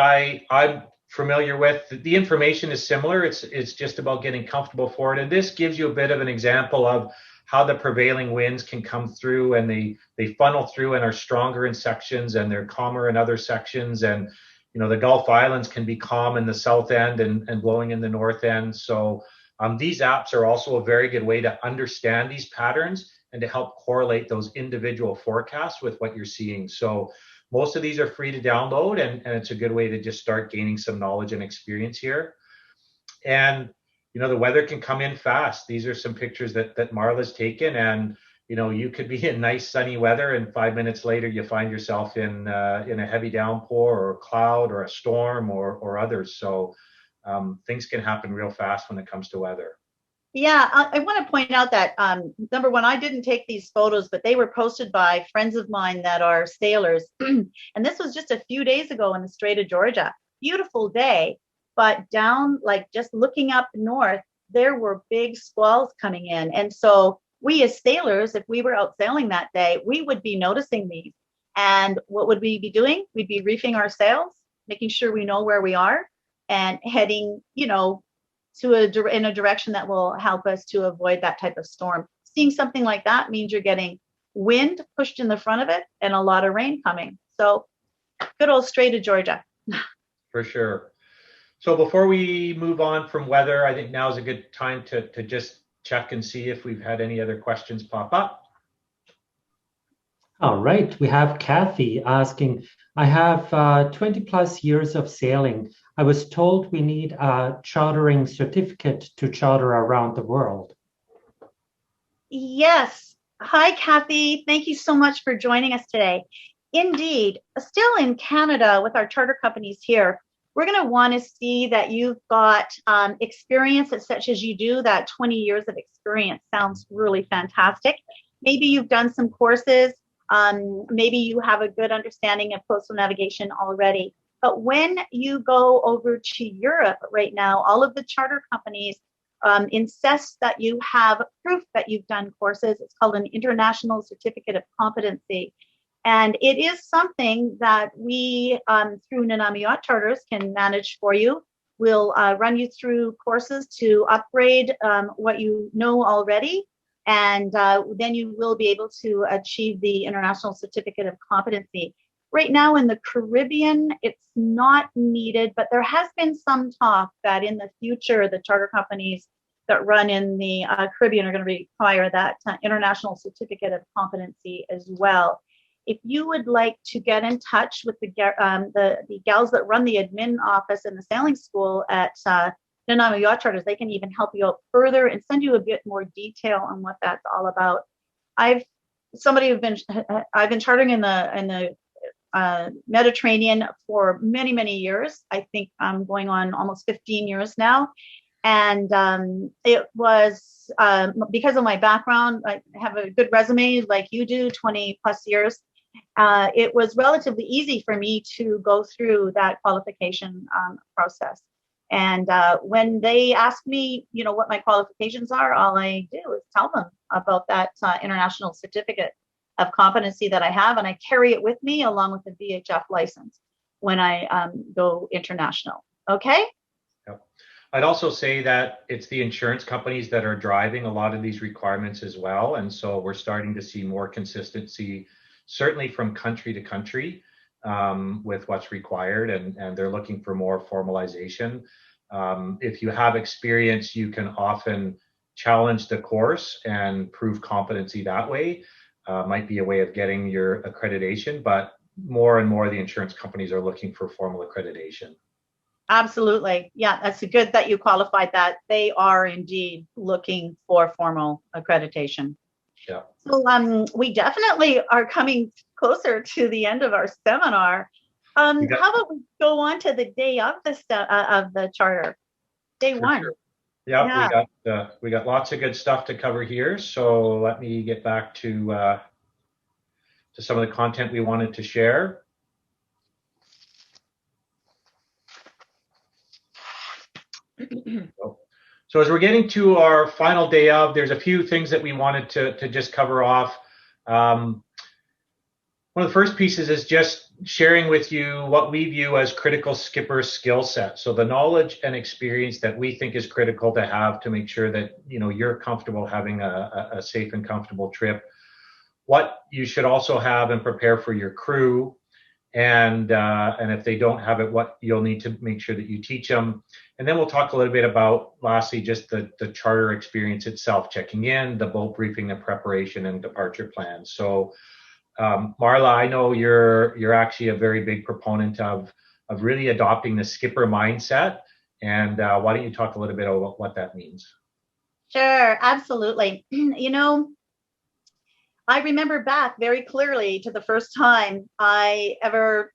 Speaker 2: I'm familiar with. The information is similar. It's just about getting comfortable for it. And this gives you a bit of an example of how the prevailing winds can come through, and they funnel through and are stronger in sections and they're calmer in other sections. And, you know, the Gulf Islands can be calm in the south end and blowing in the north end. So these apps are also a very good way to understand these patterns and to help correlate those individual forecasts with what you're seeing. So most of these are free to download, and it's a good way to just start gaining some knowledge and experience here. And, you know, the weather can come in fast. These are some pictures that Marla's taken, and, you know, you could be in nice sunny weather and 5 minutes later you find yourself in a heavy downpour or a cloud or a storm or others. So things can happen real fast when it comes to weather.
Speaker 4: Yeah, I want to point out that, number one, I didn't take these photos, but they were posted by friends of mine that are sailors. And this was just a few days ago in the Strait of Georgia. Beautiful day, but down, like just looking up north, there were big squalls coming in. And so we as sailors, if we were out sailing that day, we would be noticing these. And what would we be doing? We'd be reefing our sails, making sure we know where we are and heading, you know, in a direction that will help us to avoid that type of storm. Seeing something like that means you're getting wind pushed in the front of it and a lot of rain coming. So good old Strait of Georgia.
Speaker 2: For sure. So before we move on from weather, I think now is a good time to just check and see if we've had any other questions pop up.
Speaker 3: All right, we have Kathy asking, I have 20 plus years of sailing. I was told we need a chartering certificate to charter around the world.
Speaker 4: Yes. Hi, Kathy. Thank you so much for joining us today. Indeed, still in Canada with our charter companies here, we're going to want to see that you've got experience such as you do. That 20 years of experience sounds really fantastic. Maybe you've done some courses. Maybe you have a good understanding of coastal navigation already. But when you go over to Europe right now, all of the charter companies insist that you have proof that you've done courses. It's called an International Certificate of Competency. And it is something that we, through Nanaimo Yacht Charters, can manage for you. We'll run you through courses to upgrade what you know already. And then you will be able to achieve the International Certificate of Competency. Right now in the Caribbean, it's not needed, but there has been some talk that in the future, the charter companies that run in the Caribbean are going to require that International Certificate of Competency as well. If you would like to get in touch with the gals that run the admin office in the sailing school at Nanaimo Yacht Charters, they can even help you out further and send you a bit more detail on what that's all about. I've been chartering in the Mediterranean for many, many years. I think I'm going on almost 15 years now. And it was because of my background, I have a good resume like you do, 20 plus years. It was relatively easy for me to go through that qualification process. And when they ask me, what my qualifications are, all I do is tell them about that international certificate of competency that I have, and I carry it with me along with the VHF license when I go international. Okay.
Speaker 2: Yep. I'd also say that it's the insurance companies that are driving a lot of these requirements as well. And so we're starting to see more consistency, certainly from country to country, with what's required, and they're looking for more formalization. If you have experience, you can often challenge the course and prove competency that way. Might be a way of getting your accreditation, but more and more the insurance companies are looking for formal accreditation.
Speaker 4: Absolutely. Yeah, that's good that you qualified that. They are indeed looking for formal accreditation.
Speaker 2: Yeah.
Speaker 4: So we definitely are coming closer to the end of our seminar. How about we go on to the day of the charter, day one?
Speaker 2: Sure. Yeah, we got lots of good stuff to cover here. So let me get back to some of the content we wanted to share. So as we're getting to our final day of, there's a few things that we wanted to just cover off. One of the first pieces is just sharing with you what we view as critical skipper skill set. So the knowledge and experience that we think is critical to have to make sure that you're comfortable having a safe and comfortable trip. What you should also have and prepare for your crew, and if they don't have it, what you'll need to make sure that you teach them. And then we'll talk a little bit about, lastly, just the charter experience itself, checking in, the boat briefing, the preparation, and departure plans. So Marla, I know you're actually a very big proponent of really adopting the skipper mindset. And why don't you talk a little bit about what that means?
Speaker 4: Sure, absolutely. I remember back very clearly to the first time I ever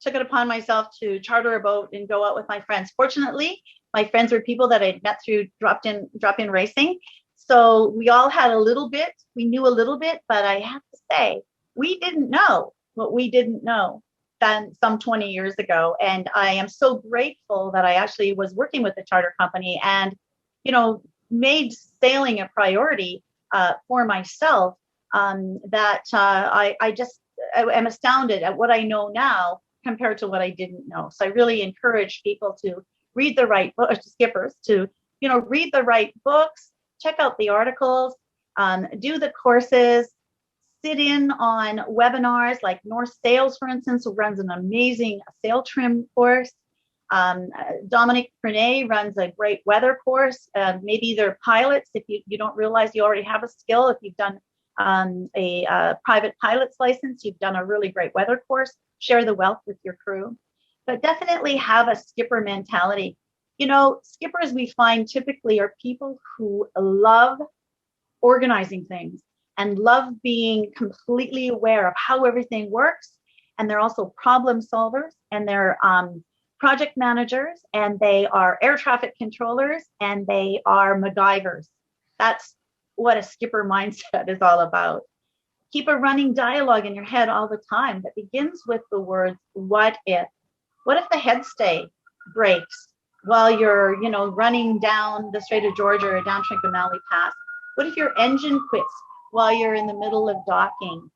Speaker 4: took it upon myself to charter a boat and go out with my friends. Fortunately, my friends were people that I'd met through drop-in racing. So we all had a little bit, we knew a little bit, but I have to say, we didn't know what we didn't know then some 20 years ago. And I am so grateful that I actually was working with the charter company and, made sailing a priority for myself. That I am astounded at what I know now compared to what I didn't know. So I really encourage people to read the right books, skippers, to read the right books, check out the articles, do the courses, sit in on webinars like North Sails, for instance, who runs an amazing sail trim course. Dominic Prenay runs a great weather course. Maybe they're pilots if you don't realize you already have a skill. If you've done a private pilot's license, you've done a really great weather course. Share the wealth with your crew, but definitely have a skipper mentality. Skippers we find typically are people who love organizing things and love being completely aware of how everything works. And they're also problem solvers, and they're project managers, and they are air traffic controllers, and they are MacGyvers. That's what a skipper mindset is all about. Keep a running dialogue in your head all the time that begins with the words, what if? What if the headstay breaks while you're, running down the Strait of Georgia or down Trincomalee Pass? What if your engine quits while you're in the middle of docking?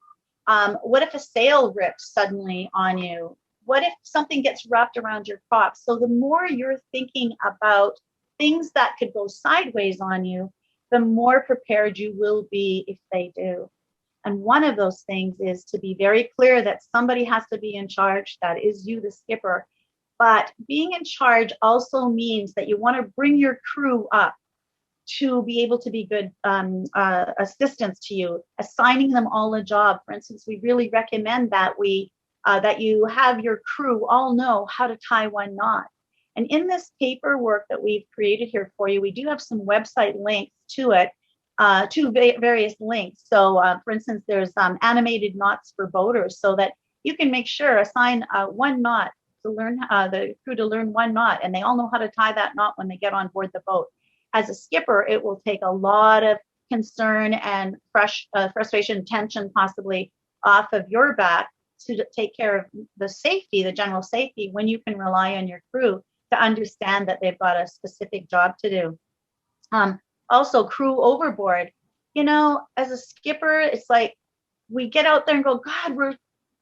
Speaker 4: What if a sail rips suddenly on you? What if something gets wrapped around your prop? So the more you're thinking about things that could go sideways on you, the more prepared you will be if they do. And one of those things is to be very clear that somebody has to be in charge. That is you, the skipper. But being in charge also means that you want to bring your crew up to be able to be good assistants to you, assigning them all a job. For instance, we really recommend that that you have your crew all know how to tie one knot. And in this paperwork that we've created here for you, we do have some website links to it, various links. So for instance, there's animated knots for boaters, so that you can make sure, assign one knot to learn, the crew to learn one knot, and they all know how to tie that knot when they get on board the boat. As a skipper, it will take a lot of concern and frustration, tension possibly off of your back to take care of the safety, the general safety, when you can rely on your crew to understand that they've got a specific job to do. Also, crew overboard. You know, as a skipper, it's like we get out there and go, God, we're,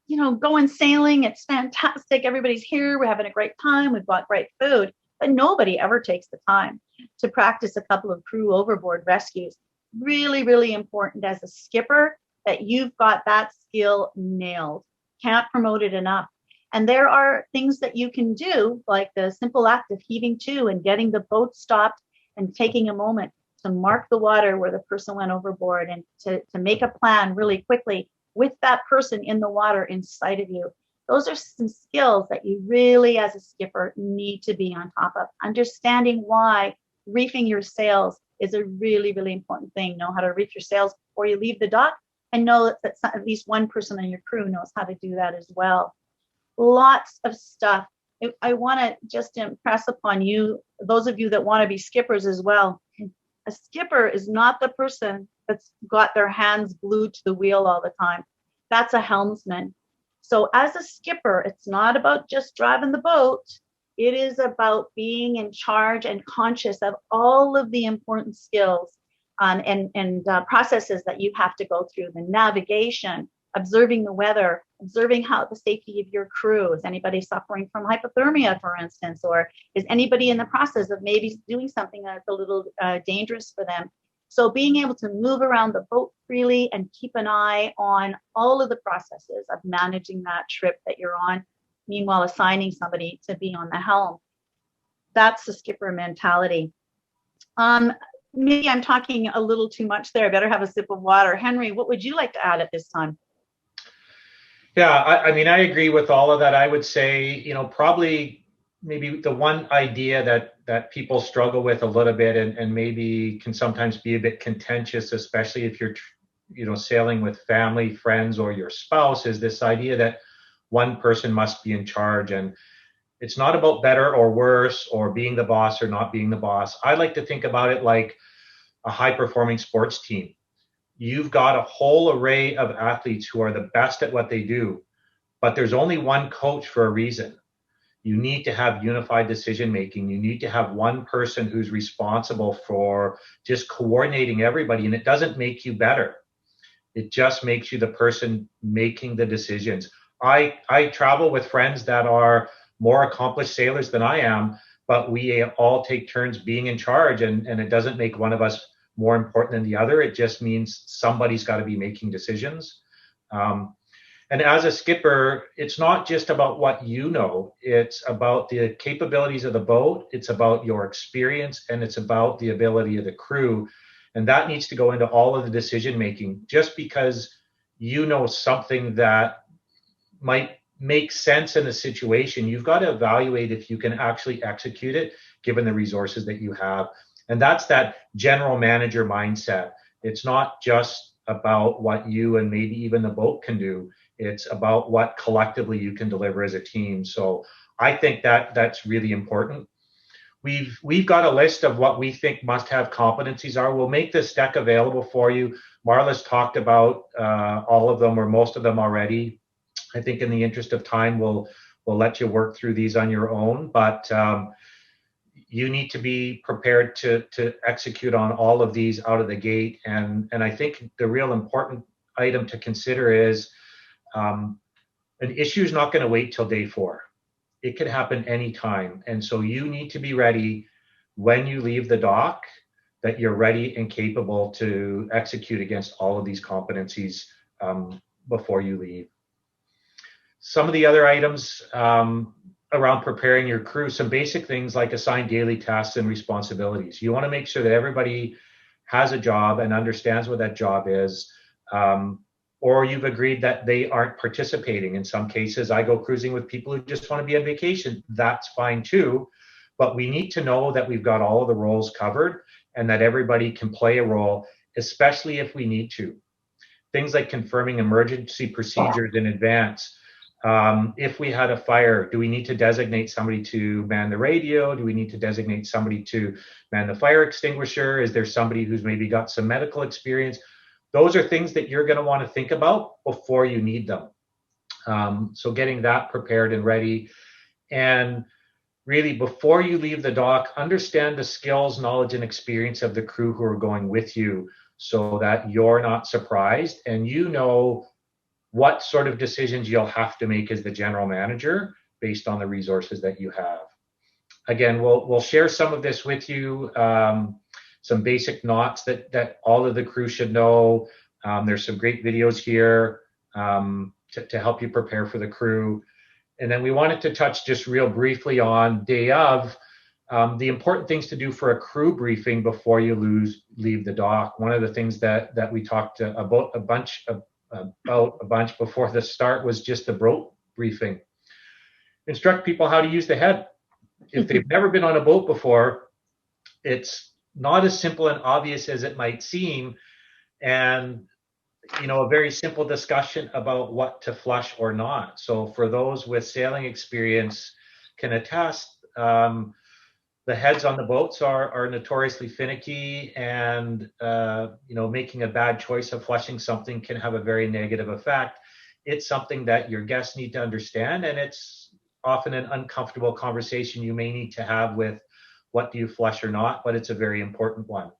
Speaker 4: you know, going sailing. It's fantastic. Everybody's here. We're having a great time. We've got great food. But nobody ever takes the time to practice a couple of crew overboard rescues. Really, really important as a skipper that you've got that skill nailed. Can't promote it enough. And there are things that you can do, like the simple act of heaving to and getting the boat stopped and taking a moment to mark the water where the person went overboard, and to make a plan really quickly with that person in the water in sight of you. Those are some skills that you really, as a skipper, need to be on top of. Understanding why reefing your sails is a really, really important thing. Know how to reef your sails before you leave the dock, and know that at least one person on your crew knows how to do that as well. Lots of stuff. I want to just impress upon you, those of you that want to be skippers as well. A skipper is not the person that's got their hands glued to the wheel all the time. That's a helmsman. So as a skipper, it's not about just driving the boat. It is about being in charge and conscious of all of the important skills and processes that you have to go through. The navigation, observing the weather, observing how the safety of your crew. Is anybody suffering from hypothermia, for instance, or is anybody in the process of maybe doing something that's a little dangerous for them? So being able to move around the boat freely and keep an eye on all of the processes of managing that trip that you're on, meanwhile assigning somebody to be on the helm. That's the skipper mentality. Maybe I'm talking a little too much there. I better have a sip of water. Henry, what would you like to add at this time?
Speaker 2: Yeah, I mean, I agree with all of that. I would say, you know, probably maybe the one idea that people struggle with a little bit, and maybe can sometimes be a bit contentious, especially if you're, you know, sailing with family, friends, or your spouse, is this idea that one person must be in charge. And it's not about better or worse, or being the boss or not being the boss. I like to think about it like a high-performing sports team. You've got a whole array of athletes who are the best at what they do, but there's only one coach for a reason. You need to have unified decision making. You need to have one person who's responsible for just coordinating everybody, and it doesn't make you better. It just makes you the person making the decisions. I travel with friends that are more accomplished sailors than I am, but we all take turns being in charge, and it doesn't make one of us more important than the other. It just means somebody's got to be making decisions. And as a skipper, it's not just about what you know. It's about the capabilities of the boat. It's about your experience, and it's about the ability of the crew. And that needs to go into all of the decision making. Just because you know something that might make sense in a situation, you've got to evaluate if you can actually execute it given the resources that you have. And that's that general manager mindset. It's not just about what you and maybe even the boat can do. It's about what collectively you can deliver as a team. So I think that's really important. We've got a list of what we think must-have competencies are. We'll make this deck available for you. Marla's talked about all of them or most of them already. I think in the interest of time, we'll let you work through these on your own. But you need to be prepared to execute on all of these out of the gate. And I think the real important item to consider is an issue is not going to wait till day 4. It could happen anytime. And so you need to be ready when you leave the dock, that you're ready and capable to execute against all of these competencies before you leave. Some of the other items around preparing your crew, some basic things like assign daily tasks and responsibilities. You want to make sure that everybody has a job and understands what that job is, or you've agreed that they aren't participating. In some cases, I go cruising with people who just want to be on vacation. That's fine too, but we need to know that we've got all of the roles covered and that everybody can play a role, especially if we need to. Things like confirming emergency procedures in advance. If we had a fire, do we need to designate somebody to man the radio? Do we need to designate somebody to man the fire extinguisher? Is there somebody who's maybe got some medical experience? Those are things that you're going to want to think about before you need them. So getting that prepared and ready. And really, before you leave the dock, understand the skills, knowledge, and experience of the crew who are going with you so that you're not surprised and you know what sort of decisions you'll have to make as the general manager based on the resources that you have. Again, we'll share some of this with you, some basic knots that all of the crew should know. There's some great videos here to help you prepare for the crew. And then we wanted to touch just real briefly on day of, the important things to do for a crew briefing before you leave the dock. One of the things that we talked about a bunch before the start was just the boat briefing. Instruct people how to use the head. If they've never been on a boat before, it's not as simple and obvious as it might seem. And a very simple discussion about what to flush or not. So for those with sailing experience can attest, the heads on the boats are notoriously finicky, and making a bad choice of flushing something can have a very negative effect. It's something that your guests need to understand, and it's often an uncomfortable conversation you may need to have with what do you flush or not, but it's a very important one.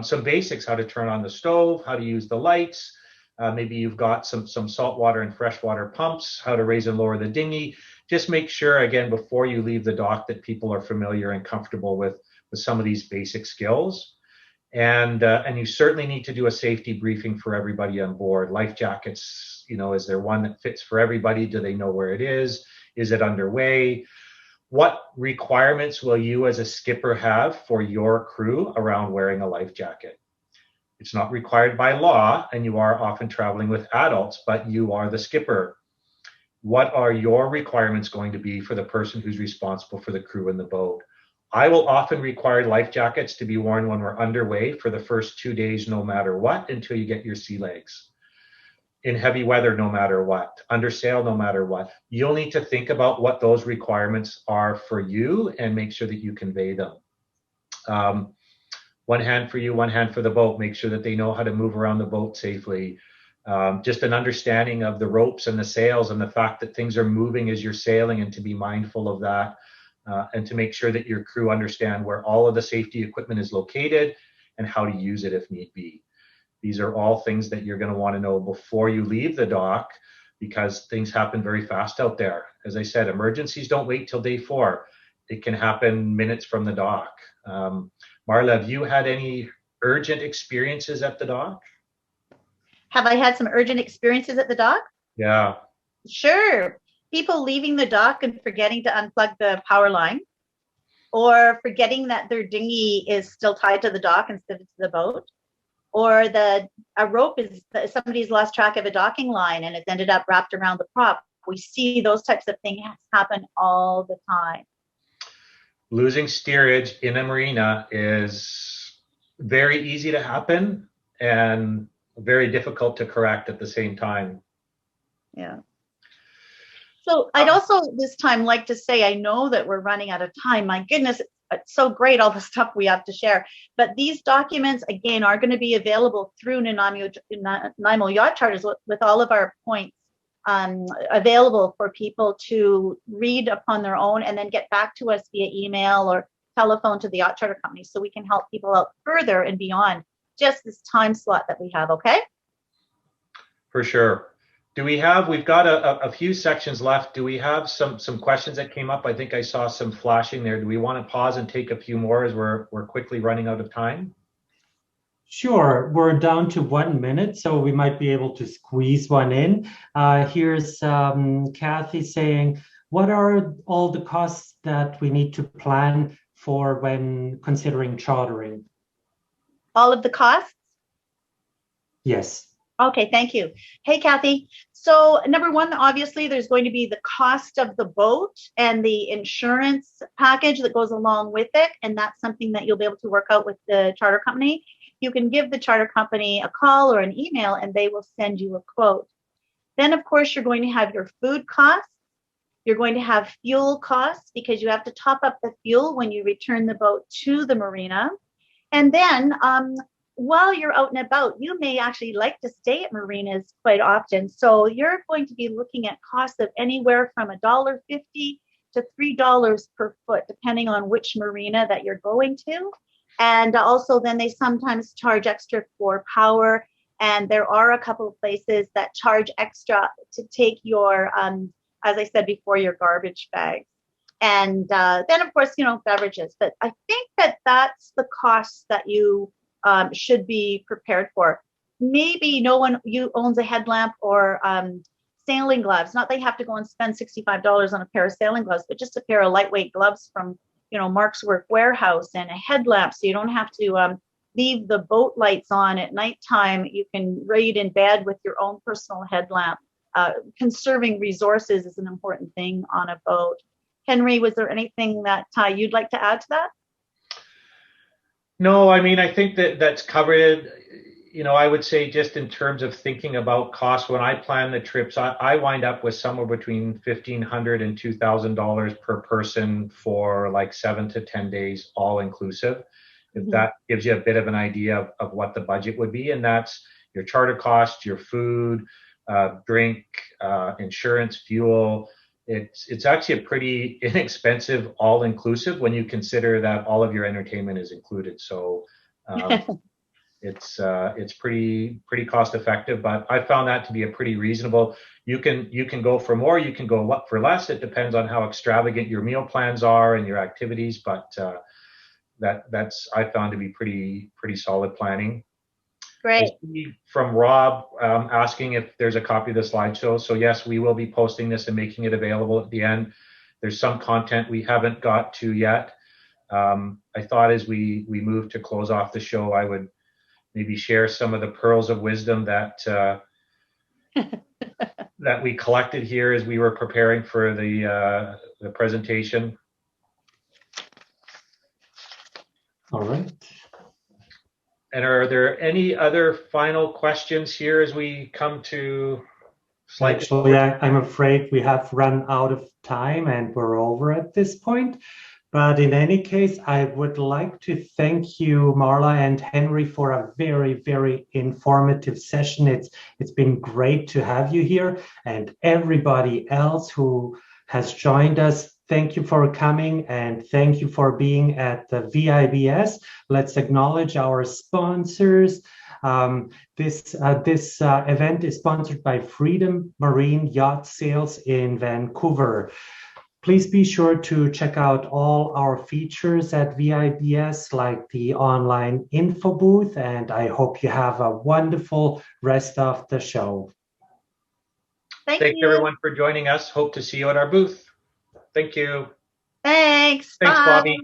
Speaker 2: Some basics: how to turn on the stove, how to use the lights. Maybe you've got some saltwater and freshwater pumps, how to raise and lower the dinghy. Just make sure, again, before you leave the dock, that people are familiar and comfortable with some of these basic skills. And you certainly need to do a safety briefing for everybody on board. Life jackets, is there one that fits for everybody? Do they know where it is? Is it underway? What requirements will you as a skipper have for your crew around wearing a life jacket? It's not required by law, and you are often traveling with adults, but you are the skipper. What are your requirements going to be for the person who's responsible for the crew in the boat? I will often require life jackets to be worn when we're underway for the first 2 days, no matter what, until you get your sea legs. In heavy weather, no matter what. Under sail, no matter what. You'll need to think about what those requirements are for you and make sure that you convey them. One hand for you, one hand for the boat. Make sure that they know how to move around the boat safely. Just an understanding of the ropes and the sails and the fact that things are moving as you're sailing, and to be mindful of that, and to make sure that your crew understand where all of the safety equipment is located and how to use it if need be. These are all things that you're going to want to know before you leave the dock, because things happen very fast out there. As I said, emergencies don't wait till day 4. It can happen minutes from the dock. Marla, have you had any urgent experiences at the dock?
Speaker 4: Have I had some urgent experiences at the dock?
Speaker 2: Yeah.
Speaker 4: Sure. People leaving the dock and forgetting to unplug the power line, or forgetting that their dinghy is still tied to the dock instead of to the boat, or a rope is, somebody's lost track of a docking line and it's ended up wrapped around the prop. We see those types of things happen all the time.
Speaker 2: Losing steerage in a marina is very easy to happen and very difficult to correct at the same time.
Speaker 4: Yeah. So I'd also this time like to say, I know that we're running out of time. My goodness, it's so great, all the stuff we have to share. But these documents, again, are going to be available through Nanaimo Yacht Charters with all of our points available for people to read upon their own and then get back to us via email or telephone to the yacht charter company, so we can help people out further and beyond just this time slot that we have. Okay?
Speaker 2: For sure. We've got a few sections left. Do we have some questions that came up? I think I saw some flashing there. Do we want to pause and take a few more as we're quickly running out of time?
Speaker 3: Sure, we're down to 1 minute, so we might be able to squeeze one in. Here's Kathy saying, what are all the costs that we need to plan for when considering chartering?
Speaker 4: All of the costs?
Speaker 3: Yes.
Speaker 4: Okay, thank you. Hey, Kathy. So number one, obviously, there's going to be the cost of the boat and the insurance package that goes along with it. And that's something that you'll be able to work out with the charter company. You can give the charter company a call or an email and they will send you a quote. Then, of course, you're going to have your food costs. You're going to have fuel costs because you have to top up the fuel when you return the boat to the marina. And then while you're out and about, you may actually like to stay at marinas quite often. So you're going to be looking at costs of anywhere from $1.50 to $3 per foot, depending on which marina that you're going to. And also then they sometimes charge extra for power. And there are a couple of places that charge extra to take your, as I said before, your garbage bags. And then, of course, beverages. But I think that that's the cost that you should be prepared for. Maybe no one owns a headlamp or sailing gloves. Not that you have to go and spend $65 on a pair of sailing gloves, but just a pair of lightweight gloves from, Mark's Work Warehouse, and a headlamp, so you don't have to leave the boat lights on at nighttime. You can read in bed with your own personal headlamp. Conserving resources is an important thing on a boat. Henry, was there anything that you'd like to add to that?
Speaker 2: No, I mean, I think that's covered. I would say just in terms of thinking about costs, when I plan the trips, I wind up with somewhere between $1,500 and $2,000 per person for like 7 to 10 days, all inclusive. If that gives you a bit of an idea of what the budget would be, and that's your charter cost, your food, drink, insurance, fuel. It's actually a pretty inexpensive all-inclusive when you consider that all of your entertainment is included. So it's pretty cost-effective. But I found that to be a pretty reasonable. You can go for more, you can go for less. It depends on how extravagant your meal plans are and your activities. But that's I found to be pretty solid planning.
Speaker 4: Great.
Speaker 2: I see from Rob asking if there's a copy of the slideshow. So yes, we will be posting this and making it available at the end. There's some content we haven't got to yet. I thought as we move to close off the show, I would maybe share some of the pearls of wisdom that that we collected here as we were preparing for the presentation.
Speaker 3: All right.
Speaker 2: And are there any other final questions here as we come to slide?
Speaker 3: Actually, I'm afraid we have run out of time and we're over at this point. But in any case, I would like to thank you, Marla and Henry, for a very, very informative session. It's been great to have you here, and everybody else who has joined us. Thank you for coming, and thank you for being at the VIBS. Let's acknowledge our sponsors. This event is sponsored by Freedom Marine Yacht Sales in Vancouver. Please be sure to check out all our features at VIBS, like the online info booth, and I hope you have a wonderful rest of the show.
Speaker 4: Thank
Speaker 2: Thanks
Speaker 4: you,
Speaker 2: everyone for joining us. Hope to see you at our booth. Thank you.
Speaker 4: Thanks.
Speaker 2: Thanks,
Speaker 4: Bye.
Speaker 2: Bobby.